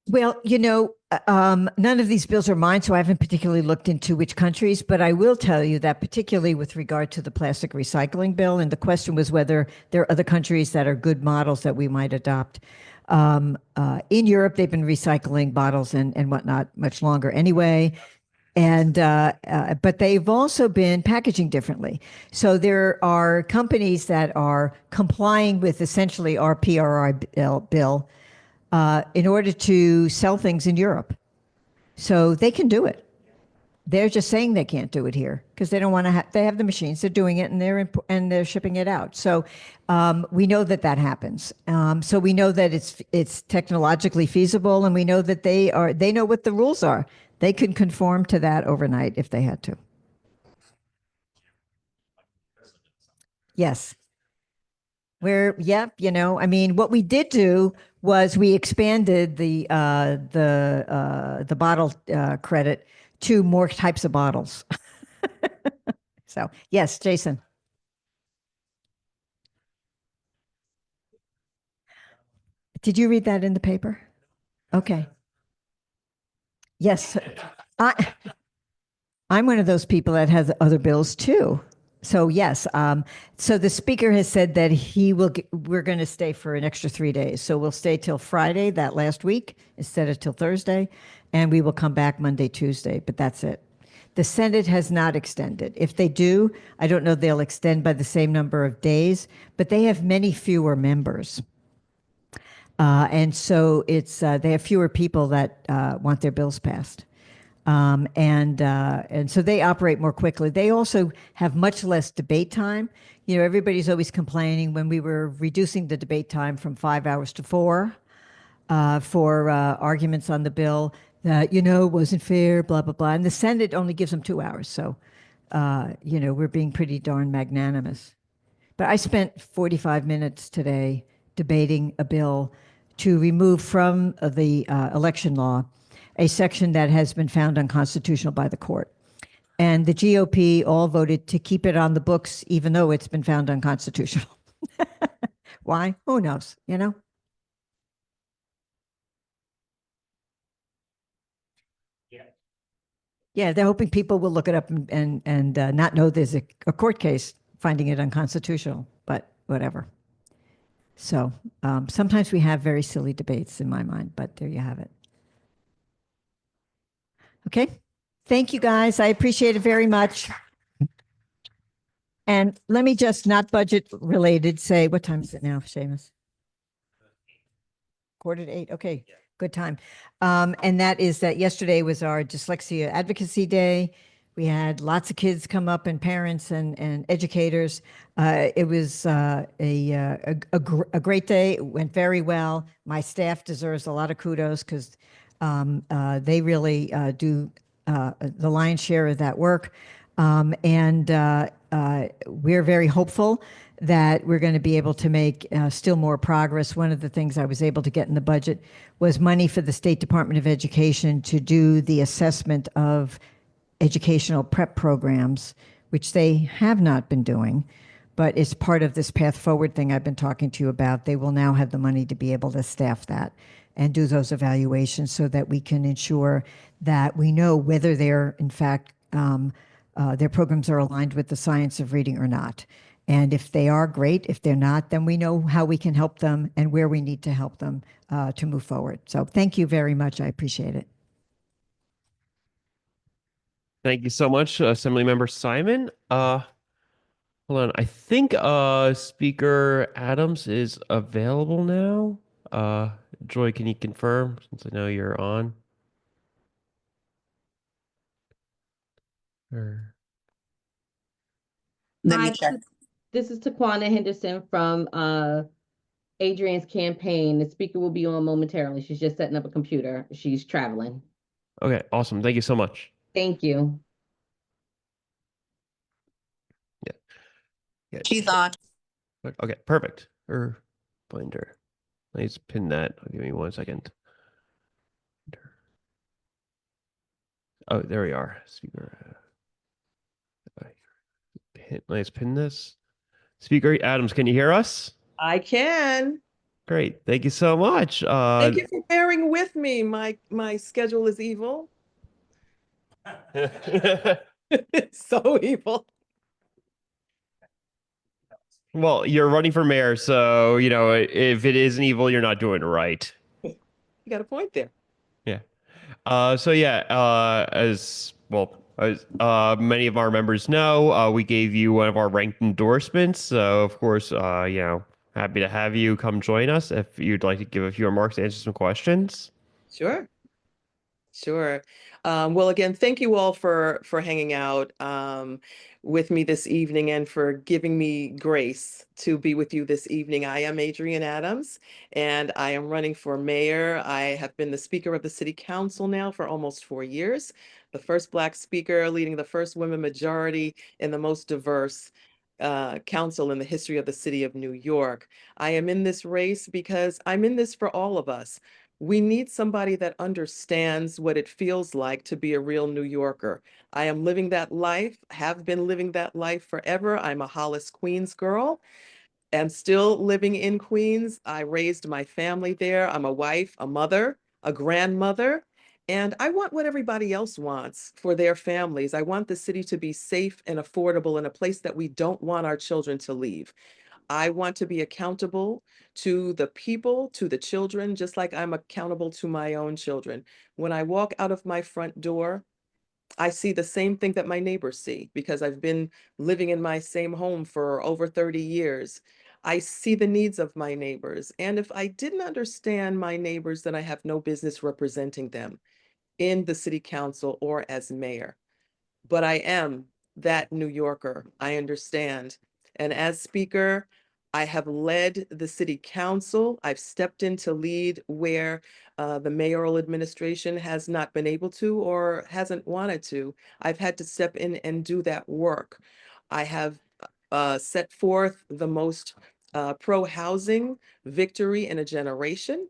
Well, none of these bills are mine, so I haven't particularly looked into which countries, but I will tell you that particularly with regard to the plastic recycling bill, and the question was whether there are other countries that are good models that we might adopt. In Europe, they've been recycling bottles and whatnot much longer anyway. And but they've also been packaging differently. So there are companies that are complying with essentially our PRI bill in order to sell things in Europe. So they can do it. They're just saying they can't do it here because they don't want to. They have the machines. They're doing it, and they're shipping it out. So we know that happens. So we know that it's technologically feasible, and we know that they know what the rules are. They could conform to that overnight if they had to. Yes. I mean, what we did do was we expanded the bottle credit to more types of bottles. So yes, Jason. Did you read that in the paper? Okay. Yes, I'm one of those people that has other bills too. So yes, so the speaker has said that we're going to stay for an extra 3 days. So we'll stay till Friday that last week instead of till Thursday, and we will come back Monday, Tuesday. But that's it. The Senate has not extended. If they do, I don't know they'll extend by the same number of days, but they have many fewer members. And so they have fewer people that want their bills passed. And so they operate more quickly. They also have much less debate time. Everybody's always complaining when we were reducing the debate time from 5 hours to 4 for arguments on the bill that, wasn't fair, blah, blah, blah. And the Senate only gives them 2 hours. So, we're being pretty darn magnanimous. But I spent 45 minutes today debating a bill to remove from the election law a section that has been found unconstitutional by the court. And the GOP all voted to keep it on the books, even though it's been found unconstitutional. Why? Who knows, Yeah. Yeah, they're hoping people will look it up and not know there's a court case finding it unconstitutional, but whatever. So sometimes we have very silly debates in my mind, but there you have it. Okay. Thank you, guys. I appreciate it very much. And let me just, not budget related, say, what time is it now, Seamus? 7:45. Okay, good time. And that is that yesterday was our Dyslexia Advocacy Day. We had lots of kids come up and parents and educators. It was a great day. It went very well. My staff deserves a lot of kudos because they really do the lion's share of that work. And we're very hopeful that we're going to be able to make still more progress. One of the things I was able to get in the budget was money for the State Department of Education to do the assessment of educational prep programs, which they have not been doing, but it's part of this Path Forward thing I've been talking to you about. They will now have the money to be able to staff that. and do those evaluations so that we can ensure that we know whether they're, in fact, their programs are aligned with the science of reading or not. And if they are, great. If they're not, then we know how we can help them and where we need to help them to move forward. So thank you very much. I appreciate it. Thank you so much, Assemblymember Simon. Hold on. I think Speaker Adams is available now. Joy, can you confirm since I know you're on? Or... Let me Hi, check. this is Taquana Henderson from Adrian's campaign. The speaker will be on momentarily. She's just setting up a computer. She's traveling. Okay, awesome. Thank you so much. Thank you. Yeah. She's on. Okay, perfect. Or binder. Let's pin that. Give me 1 second. Oh, there we are. Speaker. Let's pin this. Speaker Adams, can you hear us? I can. Great. Thank you so much. Thank you for bearing with me. My schedule is evil. It's so evil. Well, you're running for mayor, so, you know, if it isn't evil, you're not doing it right. You got a point there. Yeah. As well, as many of our members know, we gave you one of our ranked endorsements. So, of course, happy to have you come join us if you'd like to give a few remarks, answer some questions. Sure. Sure. Well, again, thank you all for hanging out with me this evening and for giving me grace to be with you this evening. I am Adrian Adams, and I am running for mayor. I have been the speaker of the city council now for almost 4 years, the first Black speaker leading the first women majority in the most diverse council in the history of the city of New York. I am in this race because I'm in this for all of us. We need somebody that understands what it feels like to be a real New Yorker. I am living that life, have been living that life forever. I'm a Hollis, Queens girl and still living in Queens. I raised my family there. I'm a wife, a mother, a grandmother, and I want what everybody else wants for their families. I want the city to be safe and affordable and a place that we don't want our children to leave. I want to be accountable to the people, to the children, just like I'm accountable to my own children. When I walk out of my front door, I see the same thing that my neighbors see because I've been living in my same home for over 30 years. I see the needs of my neighbors. And if I didn't understand my neighbors, then I have no business representing them in the city council or as mayor. But I am that New Yorker. I understand. And as speaker, I have led the city council. I've stepped in to lead where the mayoral administration has not been able to or hasn't wanted to. I've had to step in and do that work. I have set forth the most pro-housing victory in a generation.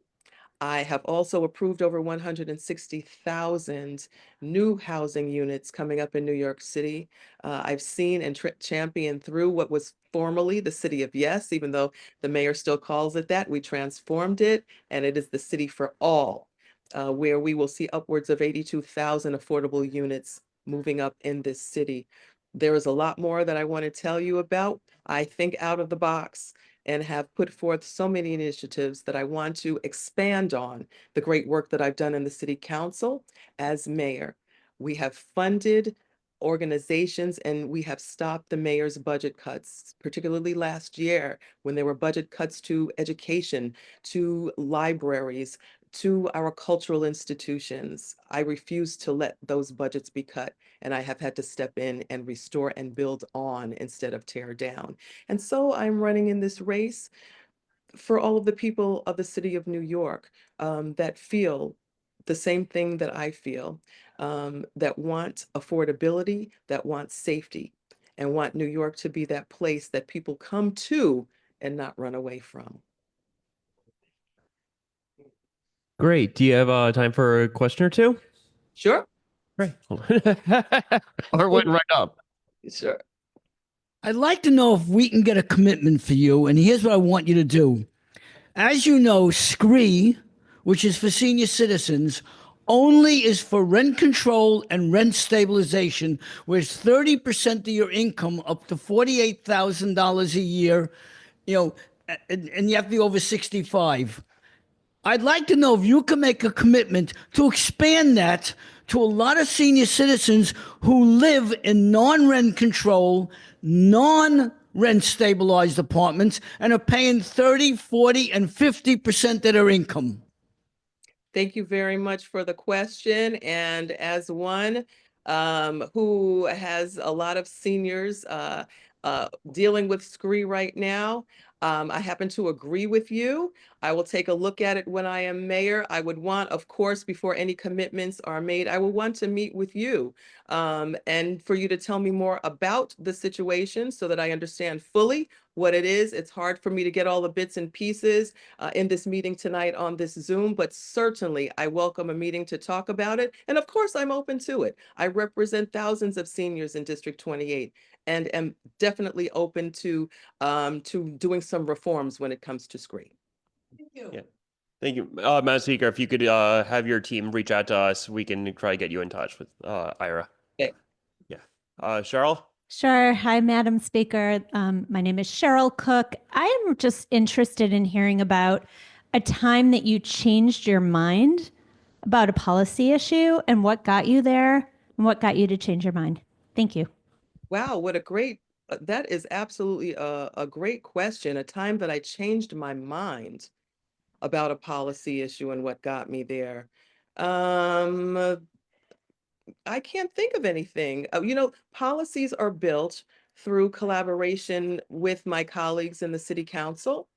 I have also approved over 160,000 new housing units coming up in New York City. I've seen and championed through what was formerly the City of Yes, even though the mayor still calls it that. We transformed it, and it is the City for All, where we will see upwards of 82,000 affordable units moving up in this city. There is a lot more that I want to tell you about. I think out of the box and have put forth so many initiatives that I want to expand on the great work that I've done in the city council as mayor. We have funded organizations and we have stopped the mayor's budget cuts, particularly last year when there were budget cuts to education, to libraries, to our cultural institutions. I refuse to let those budgets be cut, and I have had to step in and restore and build on instead of tear down. And so I'm running in this race for all of the people of the city of New York that feel the same thing that I feel, that want affordability, that want safety, and want New York to be that place that people come to and not run away from. Great. Do you have time for a question or two? Sure. Right. Or went right up. Sure. I'd like to know if we can get a commitment for you, and here's what I want you to do. As you know, Scree which is for senior citizens, only is for rent control and rent stabilization, where it's 30% of your income up to $48,000 a year, and you have to be over 65. I'd like to know if you can make a commitment to expand that to a lot of senior citizens who live in non-rent control, non-rent stabilized apartments and are paying 30, 40, and 50% of their income. Thank you very much for the question. And as one who has a lot of seniors dealing with SCREE right now, I happen to agree with you. I will take a look at it when I am mayor. I would want, of course, before any commitments are made, I will want to meet with you and for you to tell me more about the situation so that I understand fully what it is. It's hard for me to get all the bits and pieces in this meeting tonight on this Zoom, but certainly I welcome a meeting to talk about it. And of course, I'm open to it. I represent thousands of seniors in District 28 and am definitely open to doing some reforms when it comes to SCREE. Thank you. Yeah. Thank you. Madam Speaker, if you could have your team reach out to us, we can try to get you in touch with Ira. Okay. Yeah. Cheryl? Sure. Hi, Madam Speaker. My name is Cheryl Cook. I am just interested in hearing about a time that you changed your mind about a policy issue and what got you there and what got you to change your mind. Thank you. Wow, what a great, that is absolutely a great question. A time that I changed my mind about a policy issue and what got me there. I can't think of anything. Policies are built through collaboration with my colleagues in the city council.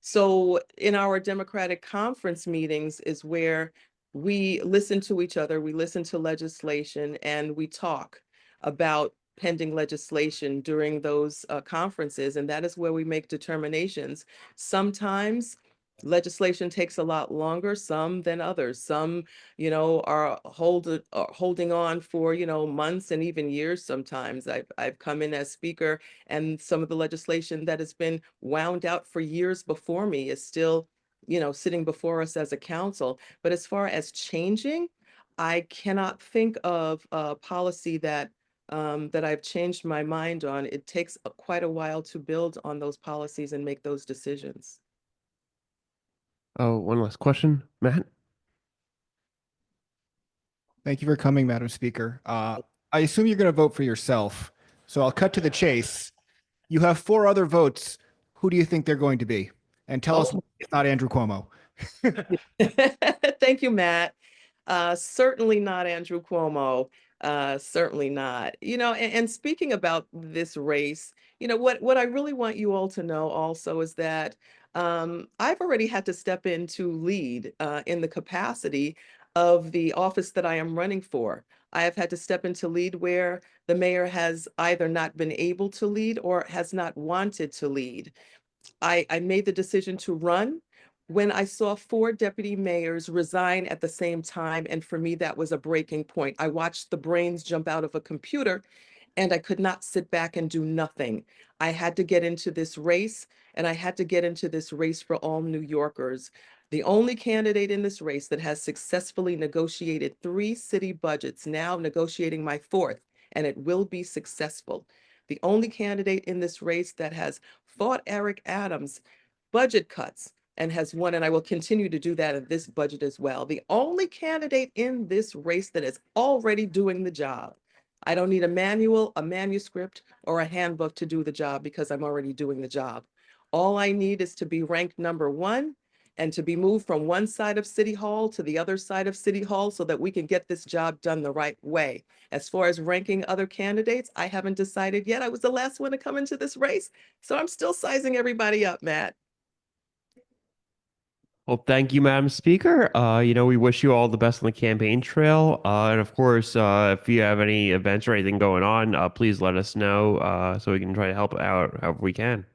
So in our Democratic conference meetings is where we listen to each other, we listen to legislation, and we talk about pending legislation during those conferences. And that is where we make determinations. Sometimes legislation takes a lot longer, some than others. Some, are holding on for, months and even years sometimes. I've come in as speaker and some of the legislation that has been wound out for years before me is still, sitting before us as a council. But as far as changing, I cannot think of a policy that I've changed my mind on. It takes quite a while to build on those policies and make those decisions. Oh, one last question, Matt? Thank you for coming, Madam Speaker. I assume you're going to vote for yourself. So I'll cut to the chase. You have 4 other votes. Who do you think they're going to be? And tell us it's not Andrew Cuomo. Thank you, Matt. Certainly not Andrew Cuomo. Certainly not. And speaking about this race, what I really want you all to know also is that I've already had to step in to lead in the capacity of the office that I am running for. I have had to step into lead where the mayor has either not been able to lead or has not wanted to lead. I made the decision to run when I saw 4 deputy mayors resign at the same time. And for me, that was a breaking point. I watched the brains jump out of a computer and I could not sit back and do nothing. I had to get into this race, and I had to get into this race for all New Yorkers. The only candidate in this race that has successfully negotiated 3 city budgets, now negotiating my 4th, and it will be successful. The only candidate in this race that has fought Eric Adams' budget cuts and has won, and I will continue to do that in this budget as well. The only candidate in this race that is already doing the job. I don't need a manual, a manuscript, or a handbook to do the job because I'm already doing the job. All I need is to be ranked number 1 and to be moved from one side of City Hall to the other side of City Hall so that we can get this job done the right way. As far as ranking other candidates, I haven't decided yet. I was the last one to come into this race, so I'm still sizing everybody up, Matt. Well, thank you, Madam Speaker. We wish you all the best on the campaign trail. And of course, if you have any events or anything going on, please let us know so we can try to help out however we can.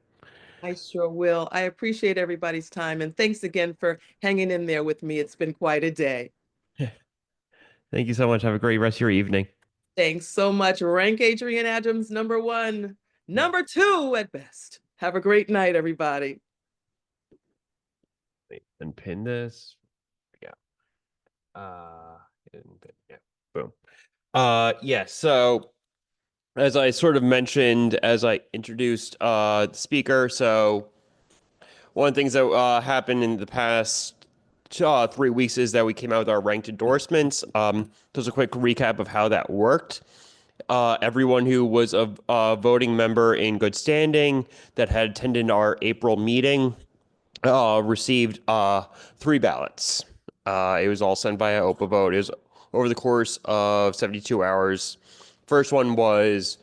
I sure will. I appreciate everybody's time, and thanks again for hanging in there with me. It's been quite a day. Thank you so much. Have a great rest of your evening. Thanks so much. Rank Adrienne Adams number 1, number 2 at best. Have a great night, everybody. And pin this. Yeah. Yeah, boom. Yeah, so as I sort of mentioned as I introduced the speaker, so one of the things that happened in the past 3 weeks is that we came out with our ranked endorsements. Just a quick recap of how that worked. Everyone who was a voting member in good standing that had attended our April meeting received 3 ballots. It was all sent via OPA vote. It was over the course of 72 hours. First one was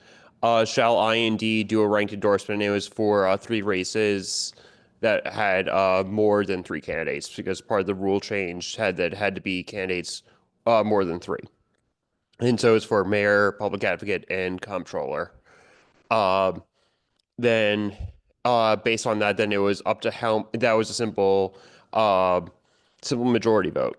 shall IND do a ranked endorsement? It was for 3 races that had more than 3 candidates because part of the rule change had to be candidates more than 3. And so it's for mayor, public advocate, and comptroller. Then based on that, then it was up to how that was a simple majority vote.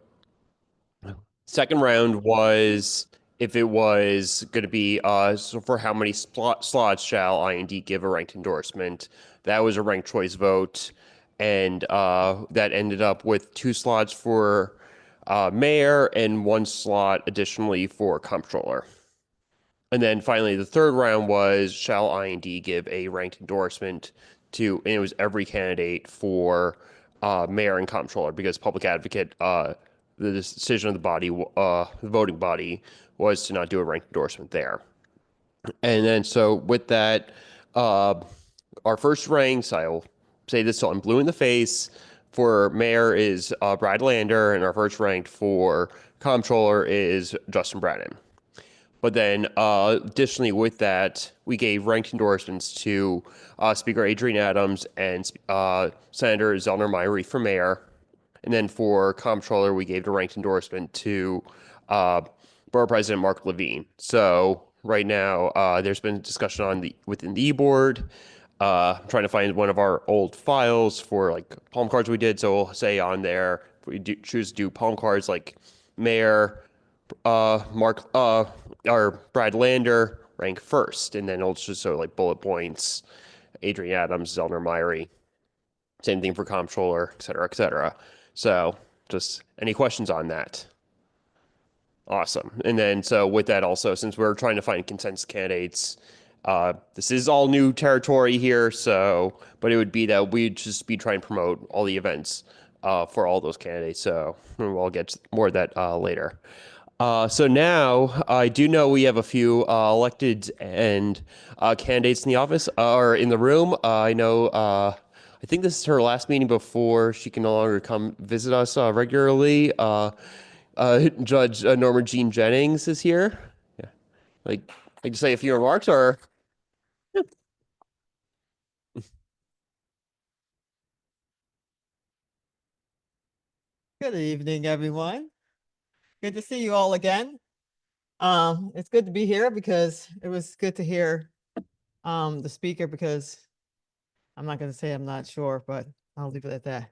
Second round was if it was going to be so for how many slots shall IND give a ranked endorsement. That was a ranked choice vote, and that ended up with 2 slots for mayor and 1 slot additionally for comptroller. And then finally, the third round was shall IND give a ranked endorsement to, and it was every candidate for mayor and comptroller because public advocate, the decision of the body, the voting body, was to not do a ranked endorsement there. And then so with that, our first ranks, I'll say this so I'm blue in the face, for mayor is Brad Lander, and our first ranked for comptroller is Justin Braden. But then additionally with that, we gave ranked endorsements to Speaker Adrienne Adams and Senator Zellner Myrie for mayor. And then for comptroller, we gave a ranked endorsement to Borough President Mark Levine. So right now, there's been discussion within the e-board. I'm trying to find one of our old files for like palm cards we did. So we'll say on there, if we choose to do palm cards like mayor, Mark, or Brad Lander rank first, and then it'll just so like bullet points, Adrienne Adams, Zellner Myrie, same thing for comptroller, et cetera, et cetera. So just any questions on that? Awesome. And then so with that also, since we're trying to find consensus candidates, this is all new territory here. So, but it would be that we'd just be trying to promote all the events for all those candidates. So we'll get more of that later. So now I do know we have a few elected and candidates in the office or in the room. I know I think this is her last meeting before she can no longer come visit us regularly. Judge Norma Jean Jennings is here. Yeah, like to say a few remarks or. Good evening, everyone. Good to see you all again. It's good to be here because it was good to hear the speaker because I'm not going to say I'm not sure, but I'll leave it at that.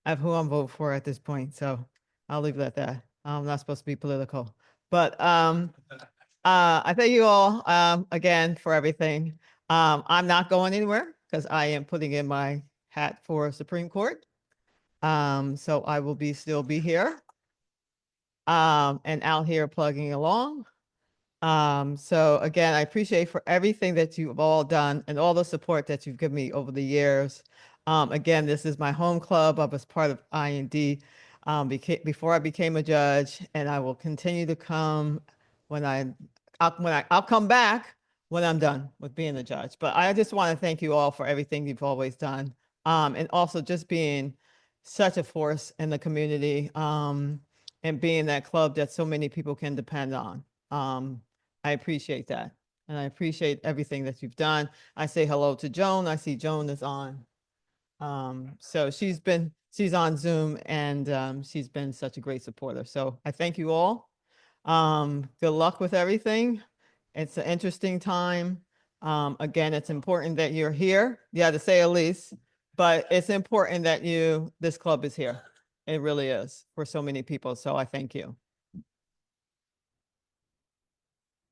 I have who I'm voting for at this point, so I'll leave it at that. I'm not supposed to be political, but I thank you all again for everything. I'm not going anywhere because I am putting in my hat for Supreme Court. So I will still be here and out here plugging along. So again, I appreciate for everything that you've all done and all the support that you've given me over the years. Again, this is my home club. I was part of IND before I became a judge, and I will continue to come I'll come back when I'm done with being a judge. But I just want to thank you all for everything you've always done. And also just being such a force in the community and being that club that so many people can depend on. I appreciate that. And I appreciate everything that you've done. I say hello to Joan. I see Joan is on. So she's on Zoom and she's been such a great supporter. So I thank you all. Good luck with everything. It's an interesting time. Again, it's important that you're here. Yeah, to say at least, but it's important that this club is here. It really is for so many people. So I thank you.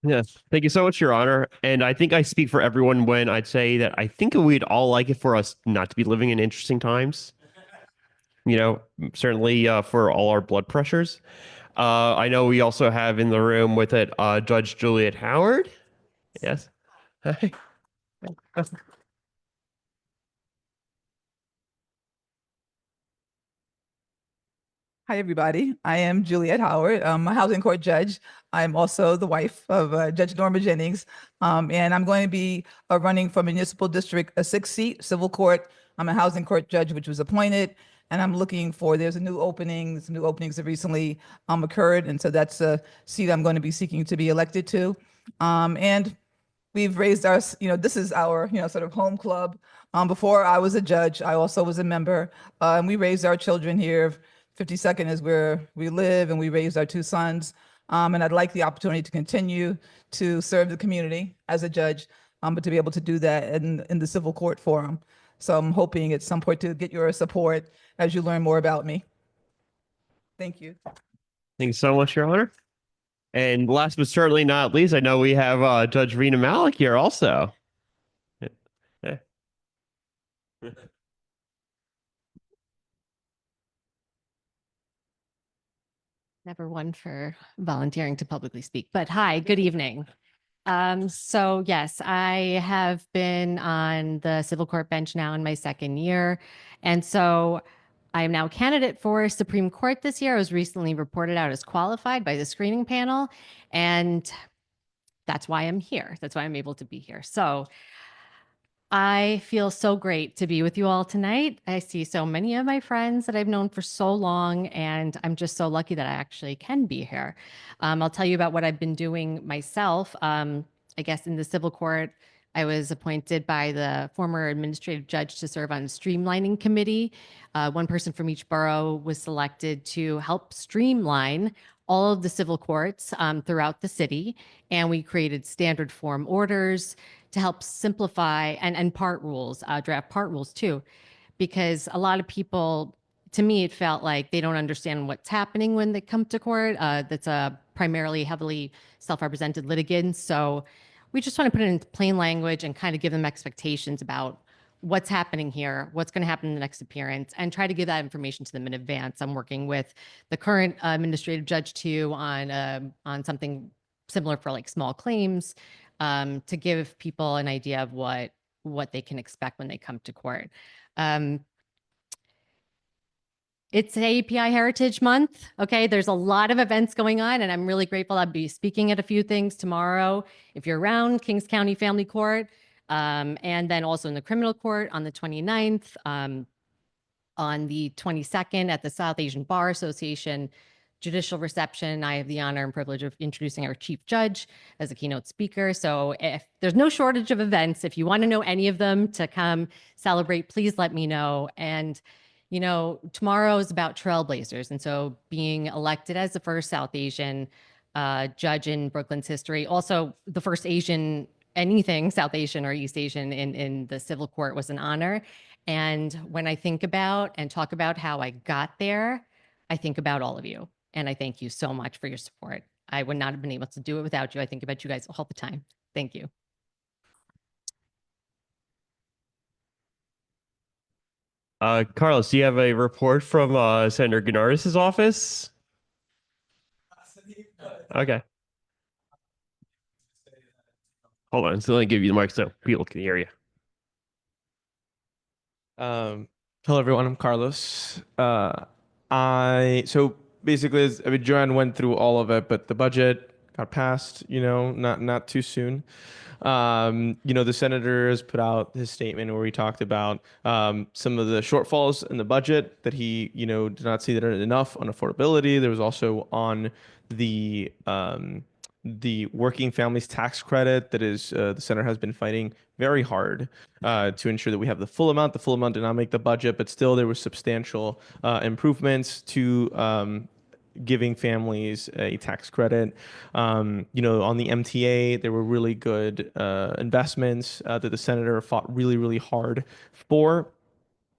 Yes, thank you so much, Your Honor. And I think I speak for everyone when I'd say that I think we'd all like it for us not to be living in interesting times. You know, certainly for all our blood pressures. I know we also have in the room with it Judge Juliet Howard. Yes. Hi. Hi, everybody. I am Juliet Howard. I'm a housing court judge. I'm also the wife of Judge Norma Jennings. And I'm going to be running for municipal district, a 6-seat civil court. I'm a housing court judge, which was appointed. And I'm looking for, there's a new opening, some new openings have recently occurred. And so that's a seat I'm going to be seeking to be elected to. And we've raised our, this is our, sort of home club. Before I was a judge, I also was a member. And we raised our children here. 52nd is where we live, and we raised our 2 sons. And I'd like the opportunity to continue to serve the community as a judge, but to be able to do that in the civil court forum. So I'm hoping at some point to get your support as you learn more about me. Thank you. Thank you so much, Your Honor. And last but certainly not least, I know we have Judge Rena Malik here also. Yeah. Never one for volunteering to publicly speak, but hi, good evening. So yes, I have been on the civil court bench now in my 2nd year. And so I am now a candidate for Supreme Court this year. I was recently reported out as qualified by the screening panel, and that's why I'm here. That's why I'm able to be here. So I feel so great to be with you all tonight. I see so many of my friends that I've known for so long, and I'm just so lucky that I actually can be here. I'll tell you about what I've been doing myself. I guess in the civil court, I was appointed by the former administrative judge to serve on the streamlining committee. One person from each borough was selected to help streamline all of the civil courts throughout the city. And we created standard form orders to help simplify and part rules, draft part rules too, because a lot of people, to me, it felt like they don't understand what's happening when they come to court. That's a primarily heavily self-represented litigants. So we just want to put it in plain language and kind of give them expectations about what's happening here, what's going to happen in the next appearance, and try to give that information to them in advance. I'm working with the current administrative judge too on something similar for like small claims, to give people an idea of what they can expect when they come to court. It's API Heritage Month. Okay, there's a lot of events going on, and I'm really grateful. I'll be speaking at a few things tomorrow if you're around Kings County Family Court, and then also in the criminal court on the 29th, on the 22nd at the South Asian Bar Association judicial reception. I have the honor and privilege of introducing our chief judge as a keynote speaker. So if there's no shortage of events, if you want to know any of them to come celebrate, please let me know. And tomorrow is about trailblazers. And so being elected as the first South Asian judge in Brooklyn's history, also the first Asian, anything South Asian or East Asian in the civil court was an honor. And when I think about and talk about how I got there, I think about all of you. And I thank you so much for your support. I would not have been able to do it without you. I think about you guys all the time. Thank you. Carlos, do you have a report from Senator Gennardis' office? Okay. Hold on, so let me give you the mic so people can hear you. Hello everyone, I'm Carlos. So basically, Joanne went through all of it, but the budget got passed, not too soon. The senator has put out his statement where he talked about some of the shortfalls in the budget that he, did not see that are enough on affordability. There was also on the working families tax credit that is the senator has been fighting very hard to ensure that we have the full amount. The full amount did not make the budget, but still there were substantial improvements to giving families a tax credit. On the MTA, there were really good investments that the senator fought really, really hard for.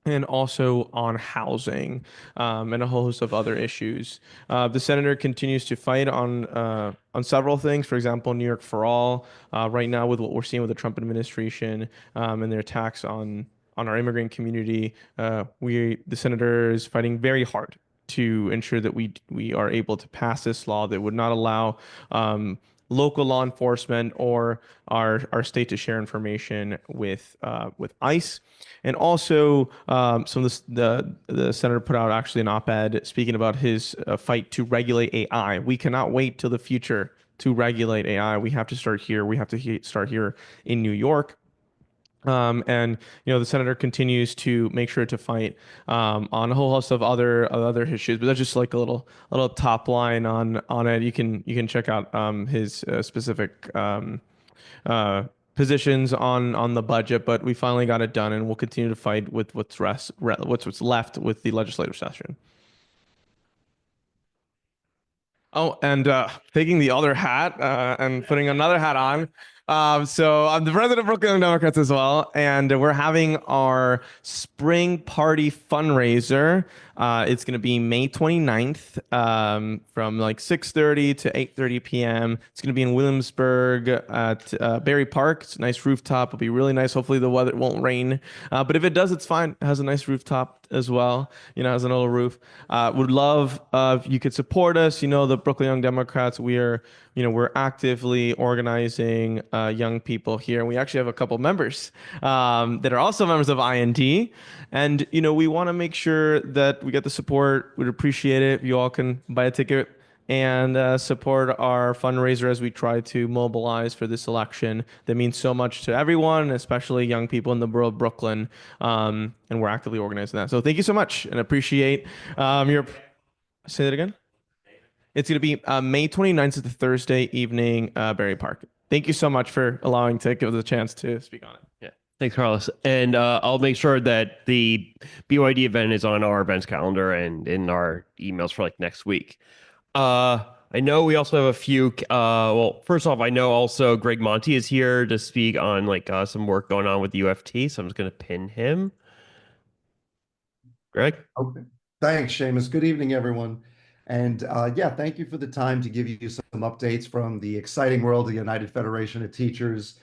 And also on housing and a whole host of other issues. The senator continues to fight on several things. For example, New York for All. Right now, with what we're seeing with the Trump administration and their attacks on our immigrant community, the senator is fighting very hard to ensure that we are able to pass this law that would not allow local law enforcement or our state to share information with ICE. And also, some of the senator put out actually an op-ed speaking about his fight to regulate AI. We cannot wait till the future to regulate AI. We have to start here. We have to start here in New York. And the senator continues to make sure to fight on a whole host of other issues, but that's just like a little top line on it. You can check out his specific positions on the budget, but we finally got it done, and we'll continue to fight with what's left with the legislative session. Oh, and taking the other hat and putting another hat on. So I'm the president of Brooklyn Young Democrats as well, and we're having our spring party fundraiser. It's going to be May 29th from like 6:30 to 8:30 p.m. It's going to be in Williamsburg at Berry Park. It's a nice rooftop. It'll be really nice. Hopefully the weather won't rain, but if it does, it's fine. It has a nice rooftop as well. Has an old roof. Would love if you could support us. The Brooklyn Young Democrats. We're actively organizing young people here, and we actually have a couple members that are also members of IND. And we want to make sure that we get the support. We'd appreciate it if you all can buy a ticket and support our fundraiser as we try to mobilize for this election that means so much to everyone, especially young people in the borough of Brooklyn. And we're actively organizing that. So thank you so much, and appreciate your. Say that again. It's going to be May 29th, is the Thursday evening, Berry Park. Thank you so much for allowing to give us a chance to speak on it. Yeah. Thanks, Carlos. And I'll make sure that the BYD event is on our events calendar and in our emails for like next week. I know we also have a few. Well, first off, I know also Greg Monty is here to speak on like some work going on with the UFT. So I'm just going to pin him. Greg? Okay. Thanks, Seamus. Good evening, everyone. And thank you for the time to give you some updates from the exciting world of the United Federation of Teachers.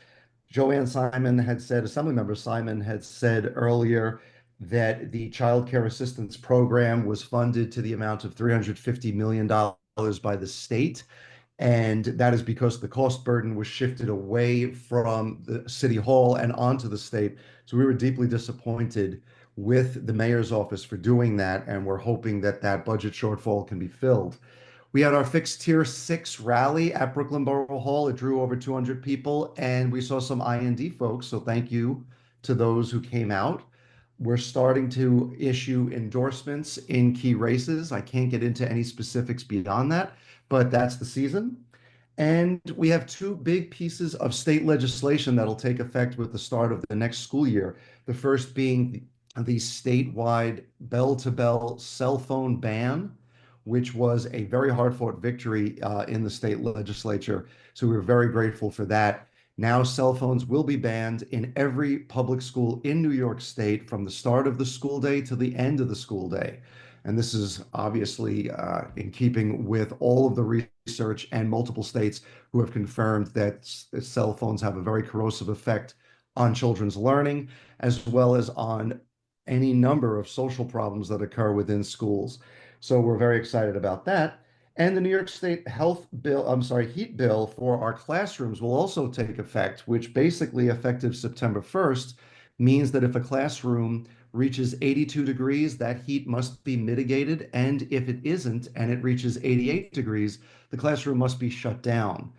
Joanne Simon had said, Assemblymember Simon had said earlier that the Child Care Assistance Program was funded to the amount of $350 million by the state. And that is because the cost burden was shifted away from the City Hall and onto the state. So we were deeply disappointed with the mayor's office for doing that, and we're hoping that that budget shortfall can be filled. We had our Fixed Tier 6 rally at Brooklyn Borough Hall. It drew over 200 people, and we saw some IND folks, so thank you to those who came out. We're starting to issue endorsements in key races. I can't get into any specifics beyond that, but that's the season. And we have two big pieces of state legislation that'll take effect with the start of the next school year. The first being the statewide bell-to-bell cell phone ban, which was a very hard-fought victory in the state legislature. So we're very grateful for that. Now cell phones will be banned in every public school in New York State from the start of the school day to the end of the school day. And this is obviously in keeping with all of the research and multiple states who have confirmed that cell phones have a very corrosive effect on children's learning, as well as on any number of social problems that occur within schools. So we're very excited about that. And the New York State heat bill for our classrooms will also take effect, which basically effective September 1st means that if a classroom reaches 82 degrees, that heat must be mitigated. And if it isn't, and it reaches 88 degrees, the classroom must be shut down.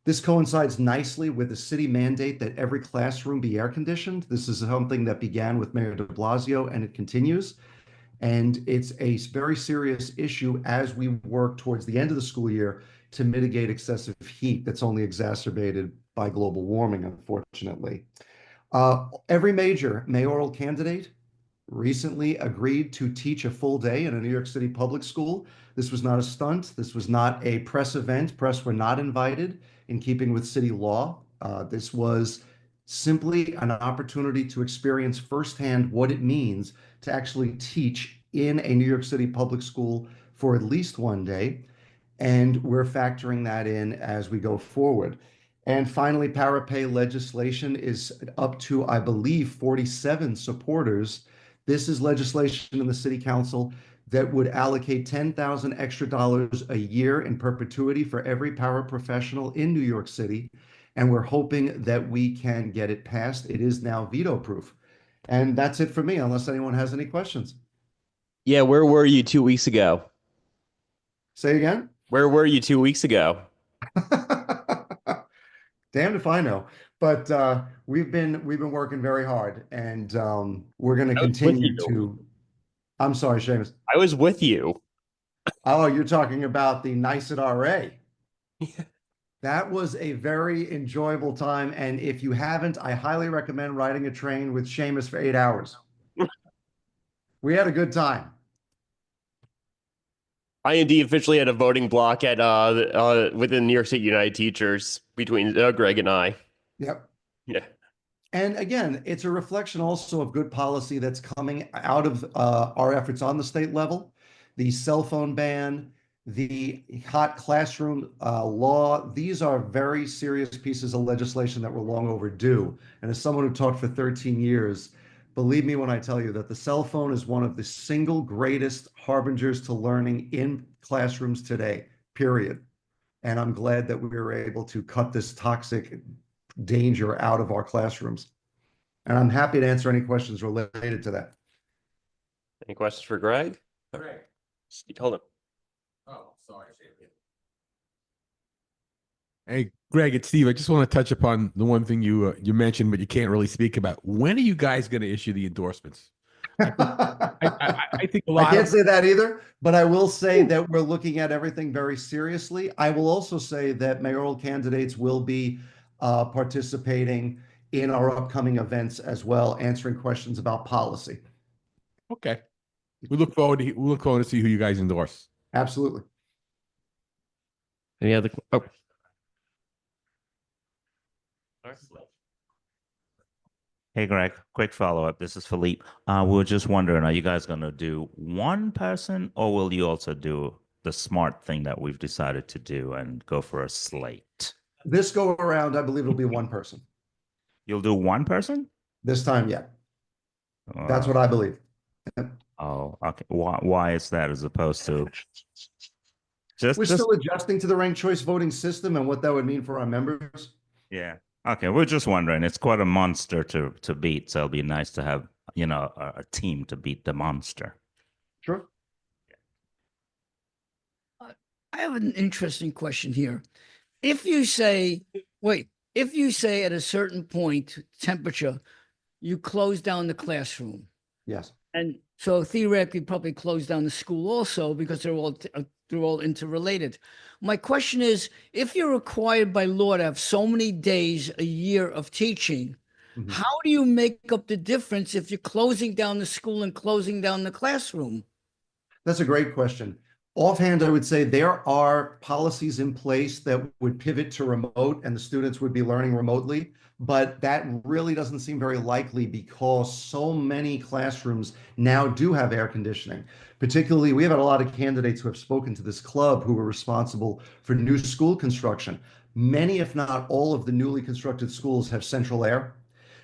This coincides nicely with the city mandate that every classroom be air conditioned. This is something that began with Mayor de Blasio, and it continues. And it's a very serious issue as we work towards the end of the school year to mitigate excessive heat that's only exacerbated by global warming, unfortunately. Every major mayoral candidate recently agreed to teach a full day in a New York City public school. This was not a stunt. This was not a press event. Press were not invited in keeping with city law. This was simply an opportunity to experience firsthand what it means to actually teach in a New York City public school for at least one day. And we're factoring that in as we go forward. And finally, parapay legislation is up to, I believe, 47 supporters. This is legislation in the City Council that would allocate 10,000 extra dollars a year in perpetuity for every paraprofessional in New York City. And we're hoping that we can get it passed. It is now veto proof. And that's it for me, unless anyone has any questions. Yeah, where were you 2 weeks ago? Say again? Where were you 2 weeks ago? Damned if I know. But we've been working very hard, and we're going to I was with continue you. to. I'm sorry, Seamus. I was with you. Oh, you're talking about the NYSUT RA. That was a very enjoyable time, and if you haven't, I highly recommend riding a train with Seamus for 8 hours. We had a good time. IND officially had a voting block at within New York State United Teachers between Greg and I. Yep. Yeah. And again, it's a reflection also of good policy that's coming out of our efforts on the state level. The cell phone ban, the hot classroom law, these are very serious pieces of legislation that were long overdue. And as someone who taught for 13 years, believe me when I tell you that the cell phone is one of the single greatest harbingers to learning in classrooms today, period. And I'm glad that we were able to cut this toxic danger out of our classrooms. And I'm happy to answer any questions related to that. Any questions for Greg? Greg. Hold on. Oh, sorry. Hey, Greg, it's Steve. I just want to touch upon the one thing you mentioned, but you can't really speak about. When are you guys going to issue the endorsements? I think a lot. I can't say that either, but I will say that we're looking at everything very seriously. I will also say that mayoral candidates will be participating in our upcoming events as well, answering questions about policy. Okay. We look forward to see who you guys endorse. Absolutely. Any other? Oh. Hey, Greg, quick follow-up. This is Philippe. We were just wondering, are you guys going to do one person, or will you also do the smart thing that we've decided to do and go for a slate? This go around, I believe it'll be one person. You'll do one person? This time, yeah. That's what I believe. Oh, okay. Why is that as opposed to We're still adjusting to the ranked choice voting system and what that would mean for our members. Yeah. Okay, we're just wondering. It's quite a monster to beat, so it'll be nice to have, a team to beat the monster. Sure. I have an interesting question here. If you say at a certain point, temperature, you close down the classroom. Yes. And so theoretically, probably close down the school also because they're all interrelated. My question is, if you're required by law to have so many days a year of teaching, how do you make up the difference if you're closing down the school and closing down the classroom? That's a great question. Offhand, I would say there are policies in place that would pivot to remote and the students would be learning remotely, but that really doesn't seem very likely because so many classrooms now do have air conditioning. Particularly, we have had a lot of candidates who have spoken to this club who were responsible for new school construction. Many, if not all, of the newly constructed schools have central air.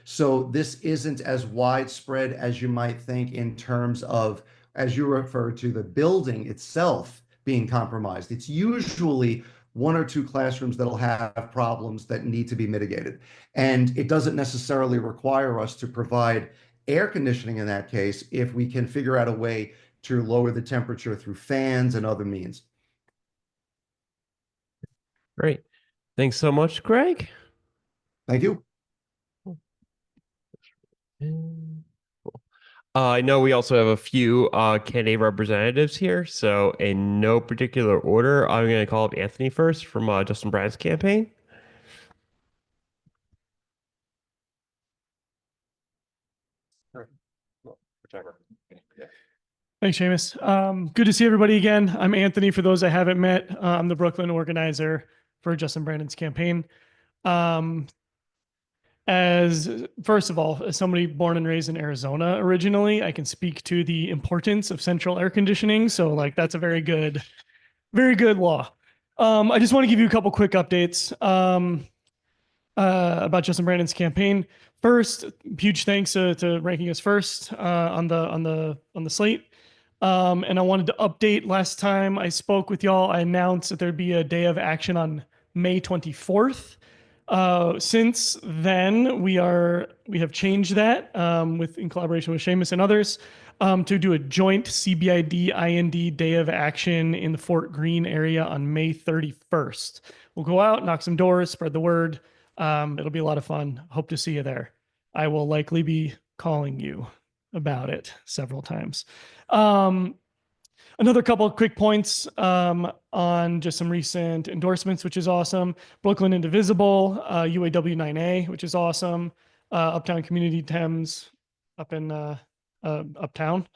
So this isn't as widespread as you might think in terms of, as you refer to, the building itself being compromised. It's usually one or two classrooms that'll have problems that need to be mitigated. And it doesn't necessarily require us to provide air conditioning in that case if we can figure out a way to lower the temperature through fans and other means. Great. Thanks so much, Greg. Thank you. I know we also have a few candidate representatives here. So in no particular order, I'm going to call up Anthony first from Justin Brandon's campaign. Thanks, Seamus. Good to see everybody again. I'm Anthony. For those I haven't met, I'm the Brooklyn organizer for Justin Brandon's campaign. First of all, as somebody born and raised in Arizona originally, I can speak to the importance of central air conditioning. So that's a very good law. I just want to give you a couple quick updates about Justin Brandon's campaign. First, huge thanks to ranking us first on the slate. And I wanted to update. Last time I spoke with y'all, I announced that there'd be a day of action on May 24th. Since then, we have changed that in collaboration with Seamus and others to do a joint CBID IND day of action in the Fort Greene area on May 31st. We'll go out, knock some doors, spread the word. It'll be a lot of fun. Hope to see you there. I will likely be calling you about it several times. Another couple of quick points on just some recent endorsements, which is awesome. Brooklyn Indivisible, UAW 9A, which is awesome. Uptown Community Thames up in Uptown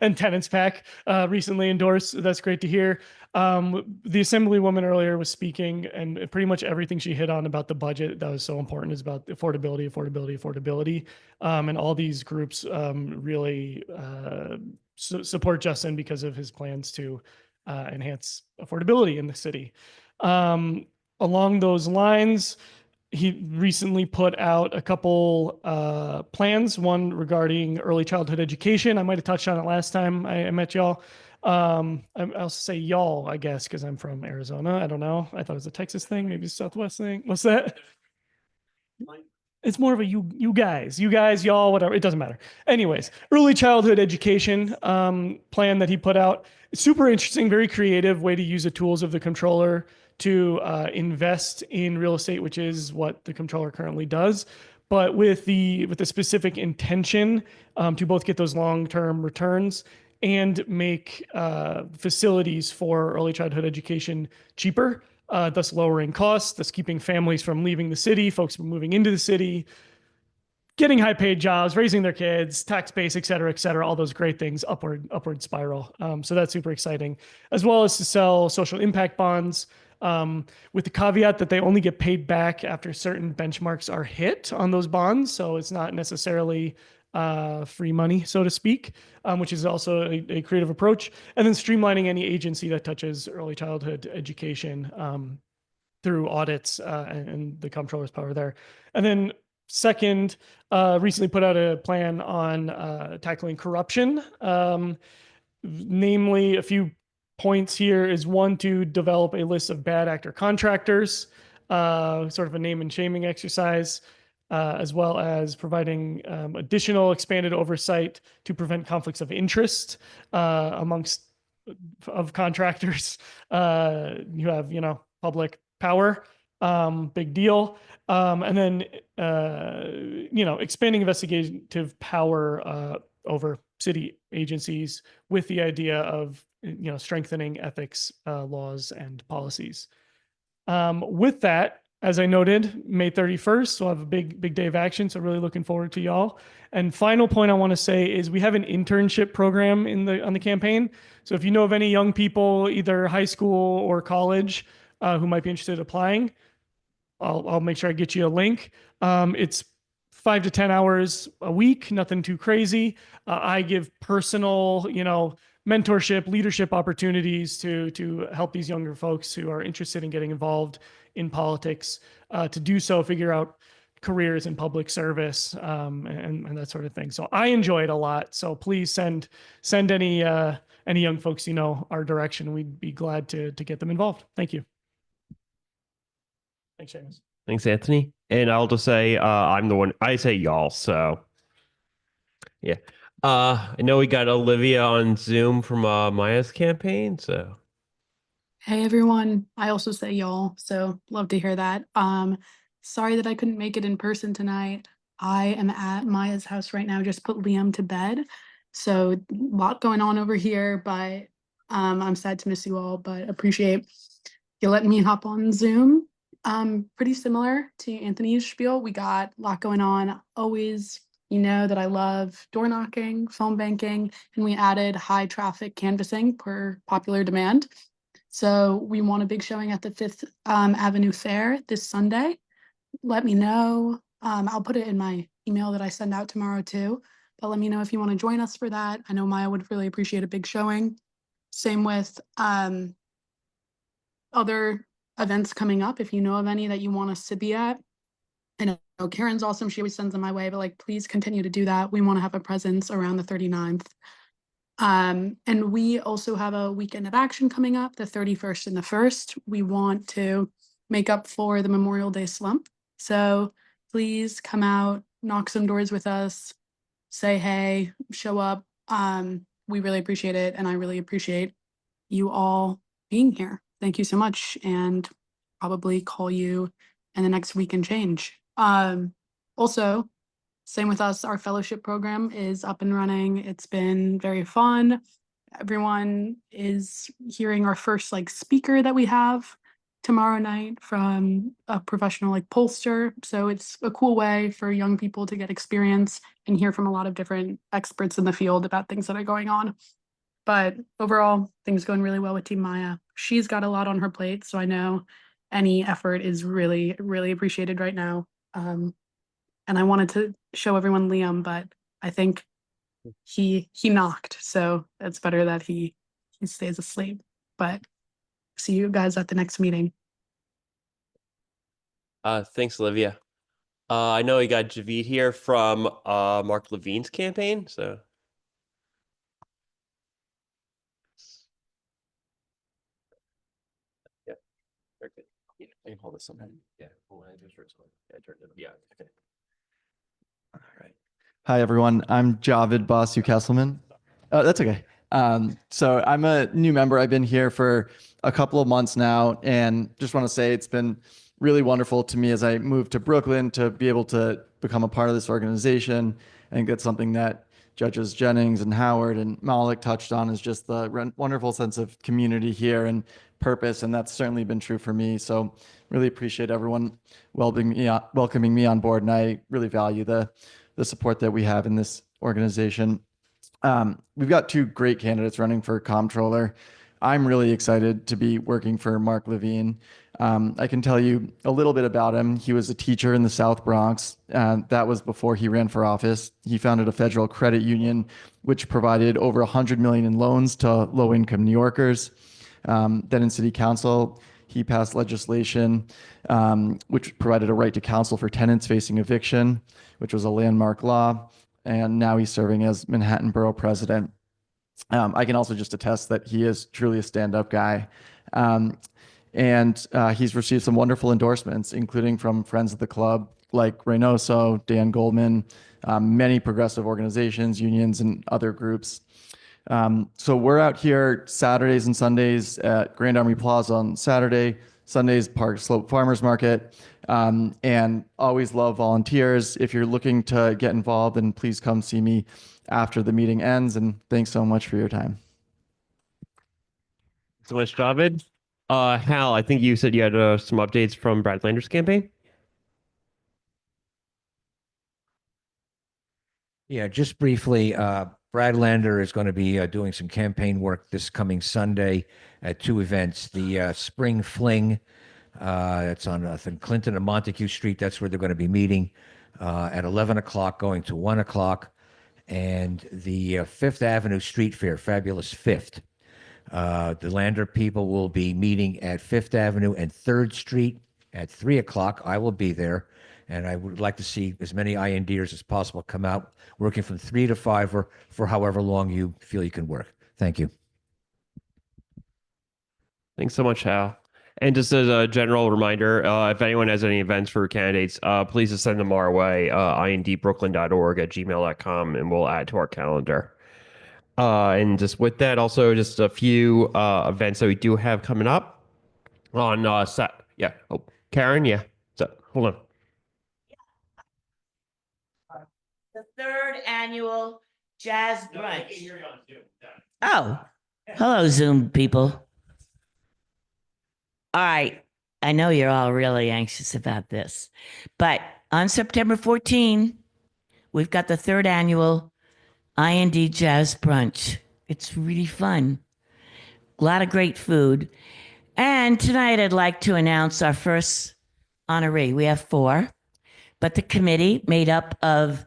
and Tenants Pack recently endorsed. That's great to hear. The Assemblywoman earlier was speaking, and pretty much everything she hit on about the budget that was so important is about affordability. And all these groups really support Justin because of his plans to enhance affordability in the city. Along those lines, he recently put out a couple plans, one regarding early childhood education. I might have touched on it last time I met y'all. I'll say y'all, I guess, because I'm from Arizona. I don't know. I thought it was a Texas thing, maybe a Southwest thing. What's that? It's more of a you guys, y'all, whatever. It doesn't matter. Anyways, early childhood education plan that he put out. Super interesting, very creative way to use the tools of the controller to invest in real estate, which is what the controller currently does, but with the specific intention to both get those long-term returns and make facilities for early childhood education cheaper, thus lowering costs, thus keeping families from leaving the city, folks from moving into the city, getting high-paid jobs, raising their kids, tax base, et cetera, all those great things, upward spiral. So that's super exciting, as well as to sell social impact bonds, with the caveat that they only get paid back after certain benchmarks are hit on those bonds. So it's not necessarily free money, so to speak, which is also a creative approach. And then streamlining any agency that touches early childhood education through audits and the comptroller's power there. And then second, recently put out a plan on tackling corruption, namely a few points here is one, to develop a list of bad actor contractors, sort of a name and shaming exercise, as well as providing additional expanded oversight to prevent conflicts of interest amongst contractors who have, public power. Big deal. And then, expanding investigative power over city agencies with the idea of strengthening ethics laws and policies. With that, as I noted, May 31st, we'll have a big day of action. So really looking forward to y'all. And final point I want to say is we have an internship program on the campaign. So if you know of any young people, either high school or college, who might be interested in applying, I'll make sure I get you a link. It's 5 to 10 hours a week, nothing too crazy. I give personal, mentorship, leadership opportunities to help these younger folks who are interested in getting involved in politics to do so, figure out careers in public service and that sort of thing. So I enjoy it a lot. So please send any young folks our direction. We'd be glad to get them involved. Thank you. Thanks, Seamus. Thanks, Anthony. And I'll just say I'm the one. I say y'all. So yeah. I know we got Olivia on Zoom from Maya's campaign. So hey everyone, I also say y'all, so love to hear that. Sorry that I couldn't make it in person tonight. I am at Maya's house right now, just put Liam to bed. So a lot going on over here, but I'm sad to miss you all, but appreciate you letting me hop on Zoom. Pretty similar to Anthony's spiel. We got a lot going on. Always, that I love door knocking, phone banking, and we added high traffic canvassing per popular demand. So we want a big showing at the Fifth Avenue Fair this Sunday. Let me know. I'll put it in my email that I send out tomorrow too, but let me know if you want to join us for that. I know Maya would really appreciate a big showing. Same with other events coming up. If you know of any that you want us to be at, I know Karen's awesome. She always sends them my way, but please continue to do that. We want to have a presence around the 39th. And we also have a weekend of action coming up, the 31st and the 1st. We want to make up for the Memorial Day slump. So please come out, knock some doors with us, say hey, show up. We really appreciate it. And I really appreciate you all being here. Thank you so much. And probably call you in the next week and change. Also, same with us, our fellowship program is up and running. It's been very fun. Everyone is hearing our first like speaker that we have tomorrow night from a professional like pollster. So it's a cool way for young people to get experience and hear from a lot of different experts in the field about things that are going on. But overall, things going really well with Team Maya. She's got a lot on her plate, so I know any effort is really, really appreciated right now. And I wanted to show everyone Liam, but I think he knocked, so it's better that he stays asleep. But see you guys at the next meeting. Thanks, Olivia. I know we got Javid here from Mark Levine's campaign, so. Yeah, very good. Yeah, I can hold this sometime. Yeah, when I just yeah, okay. All right. Hi, everyone. I'm Javid Basu Kesselman. Oh, that's okay. So I'm a new member. I've been here for a couple of months now, and just want to say it's been really wonderful to me as I moved to Brooklyn to be able to become a part of this organization. I think that's something that Judges Jennings and Howard and Malik touched on, is just the wonderful sense of community here and purpose, and that's certainly been true for me. So really appreciate everyone welcoming me on board, and I really value the support that we have in this organization. We've got two great candidates running for comptroller. I'm really excited to be working for Mark Levine. I can tell you a little bit about him. He was a teacher in the South Bronx. That was before he ran for office. He founded a federal credit union, which provided over $100 million in loans to low-income New Yorkers. Then in city council, he passed legislation which provided a right to counsel for tenants facing eviction, which was a landmark law. And now he's serving as Manhattan Borough President. I can also just attest that he is truly a stand-up guy. And he's received some wonderful endorsements, including from friends of the club like Reynoso, Dan Goldman, many progressive organizations, unions, and other groups. So we're out here Saturdays and Sundays at Grand Army Plaza on Saturday, Sundays Park Slope Farmers Market, and always love volunteers. If you're looking to get involved, then please come see me after the meeting ends, and thanks so much for your time. So much, Javid. Hal, I think you said you had some updates from Brad Lander's campaign. Yeah, just briefly, Brad Lander is going to be doing some campaign work this coming Sunday at two events. The Spring Fling, it's on I think Clinton and Montague Street. That's where they're going to be meeting at 11 o'clock, going to 1 o'clock. And the Fifth Avenue Street Fair, Fabulous Fifth. The Lander people will be meeting at Fifth Avenue and 3rd Street at 3 o'clock. I will be there. And I would like to see as many INDers as possible come out, working from 3 to 5 or for however long you feel you can work. Thank you. Thanks so much, Hal. And just as a general reminder, if anyone has any events for candidates, please just send them our way, indbrooklyn.org@gmail.com, and we'll add to our calendar. And just with that, also just a few events that we do have coming up on yeah. Oh, Karen, yeah. So hold on. The 3rd annual Jazz Brunch. Oh, hello, Zoom people. All right, I know you're all really anxious about this, but on September 14, we've got the 3rd annual IND Jazz Brunch. It's really fun. A lot of great food. And tonight I'd like to announce our first honoree. We have 4, but the committee made up of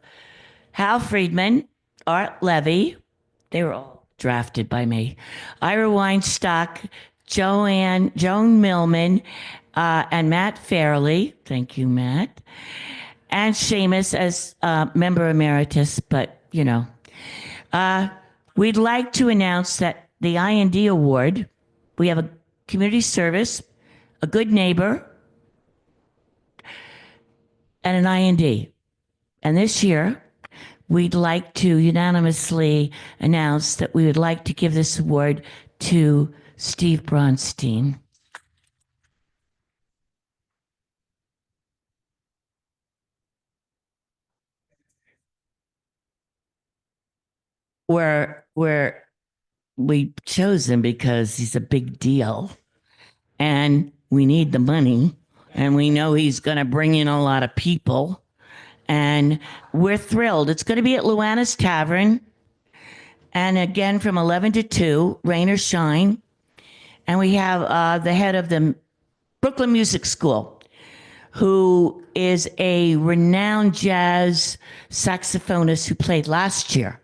Hal Friedman, Art Levy, they were all drafted by me, Ira Weinstock, Joan Millman, and Matt Fairley. Thank you, Matt. And Seamus as member emeritus, but you know. we'd like to announce that the IND award, we have a community service, a good neighbor, and an IND. And this year, we'd like to unanimously announce that we would like to give this award to Steve Bronstein. We chose him because he's a big deal and we need the money and we know he's going to bring in a lot of people and we're thrilled. It's going to be at Luana's Tavern and again from 11 to 2, rain or shine. And we have the head of the Brooklyn Music School, who is a renowned jazz saxophonist who played last year,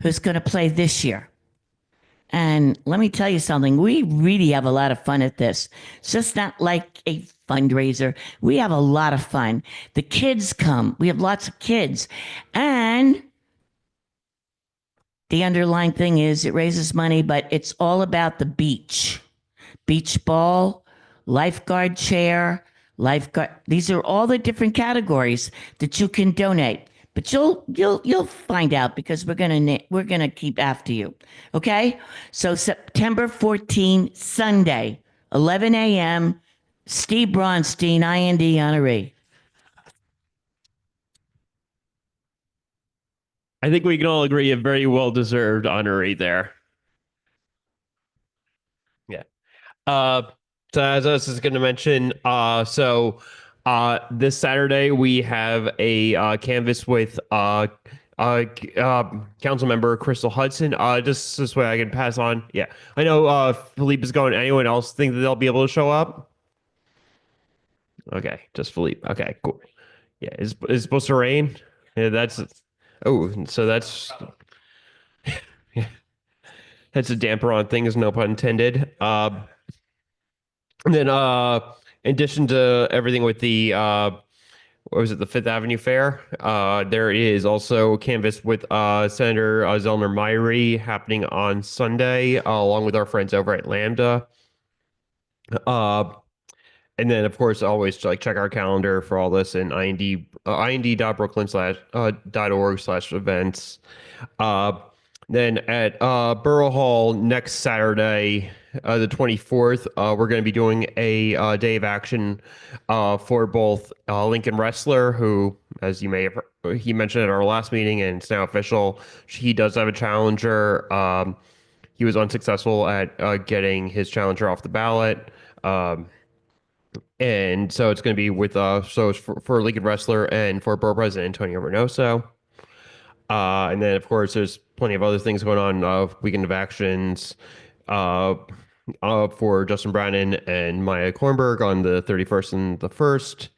who's going to play this year. And let me tell you something, we really have a lot of fun at this. It's just not like a fundraiser. We have a lot of fun. The kids come. We have lots of kids. And the underlying thing is it raises money, but it's all about the beach. Beach ball, lifeguard chair, lifeguard. These are all the different categories that you can donate. But you'll find out because we're gonna keep after you. Okay? So September 14, Sunday, 11 a.m., Steve Bronstein, IND honoree. I think we can all agree a very well-deserved honoree there. Yeah. So as I was going to mention, this Saturday we have a canvas with council member Crystal Hudson. Just this way I can pass on. Yeah, I know Philippe is going. Anyone else think that they'll be able to show up? Okay, just Philippe. Okay, cool. Yeah, is it supposed to rain? Yeah, that's. Oh, so that's. Yeah, that's a damper on things. No pun intended. And then, in addition to everything with the, what was it, the Fifth Avenue Fair, there is also canvas with Senator Zellner Myrie happening on Sunday, along with our friends over at Lambda. And then, of course, always check our calendar for all this in ind.brooklyn.org/events. Then at Borough Hall next Saturday, the 24th, we're going to be doing a day of action for both Lincoln Ressler, who, as you may have heard, he mentioned at our last meeting, and it's now official. He does have a challenger. He was unsuccessful at getting his challenger off the ballot. And so it's going to be with so it's for Lincoln Ressler and for Borough President Antonio Reynoso. And then, of course, there's plenty of other things going on. Weekend of actions for Justin Brannon and Maya Kornberg on the 31st and the 1st.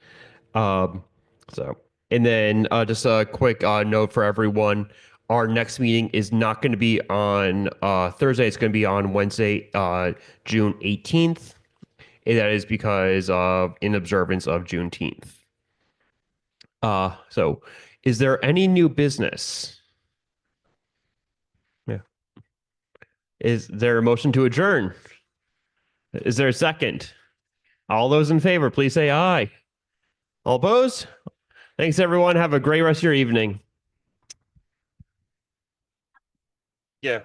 And then just a quick note for everyone. Our next meeting is not going to be on Thursday. It's going to be on Wednesday, June 18th. And that is because in observance of Juneteenth. So is there any new business? Yeah. Is there a motion to adjourn? Is there a second? All those in favor, please say aye. All opposed? Thanks, everyone. Have a great rest of your evening. Yeah.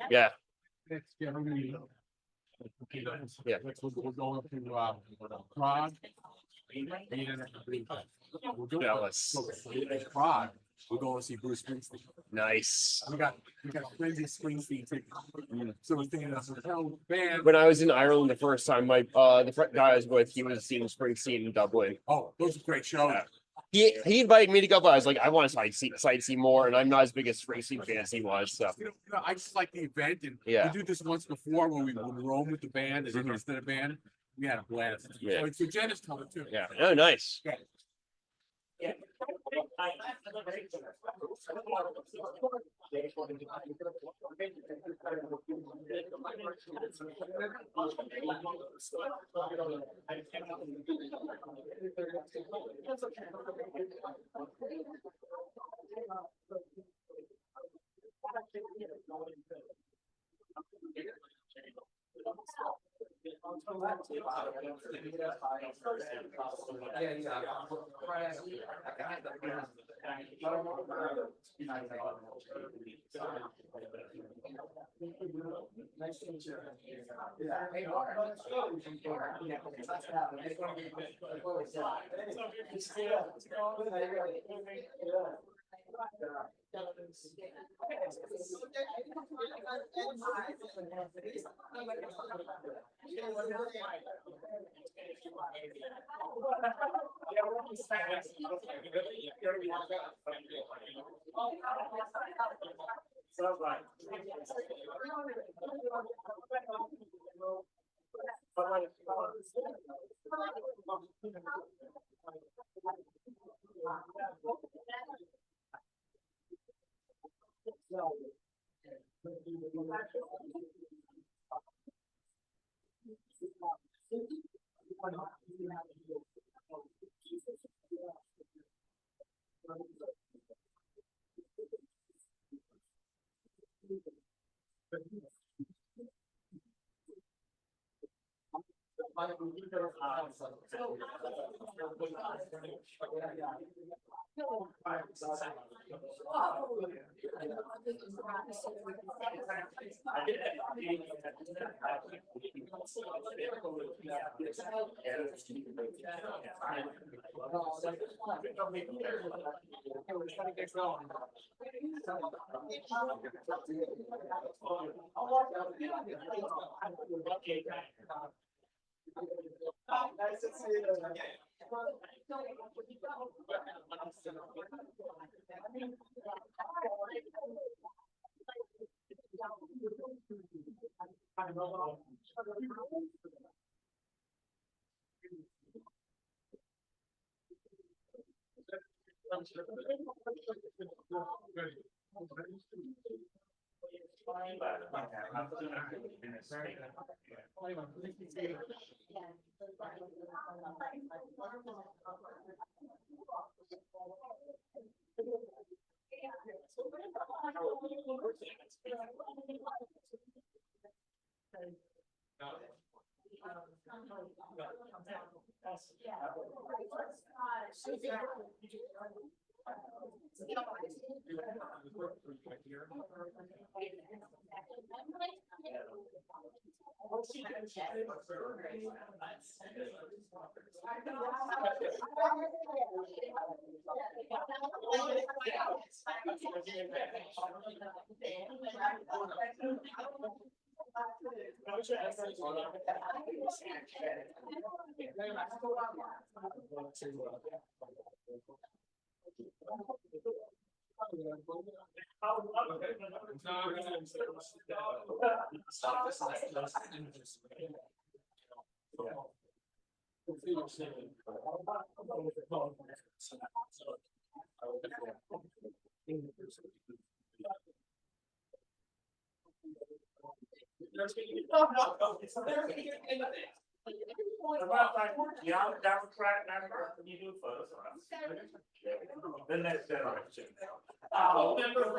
Yeah. Yeah. We'll go up to Prague. We'll go to Prague. We're going to see Bruce Springsteen. Nice. We got crazy Springsteen tickets. So we're thinking of a hotel band. When I was in Ireland the first time, my the guy I was with, he was seeing Springsteen in Dublin. Oh, those are great shows. He invited me to go, but I was like, I want to sightsee more, and I'm not as big a Springsteen fan as he was. So You know, I just like the event, and Yeah. we did this once before when we roamed with the band and instead of band. We had a blast. Yeah. So Jen is coming too. yeah, oh nice. Yeah. Nice to see you again. Democrat member, can you do photos of us? The next generation. Oh, member from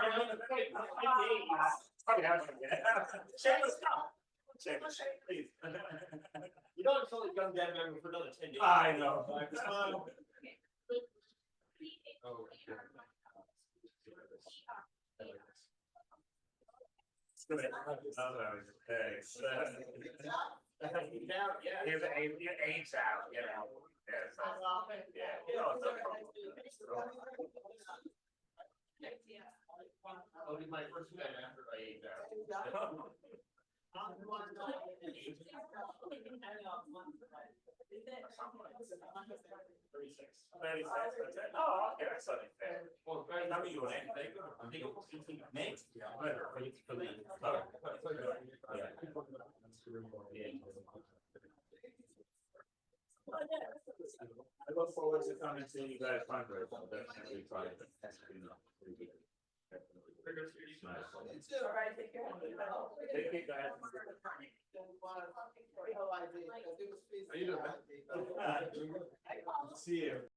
Shameless, come. Shameless, please. You don't have to totally young dead member for another 10 years. I know. Thanks. Here's an AIDS out, you know. Yeah, you know, My first day after I ate that. Oh, okay, that's not fair. Well, how are you doing? Nate? I look forward to coming to you guys fundraise. I'll definitely try to. All right, take care. Take care, guys. How you doing? See you.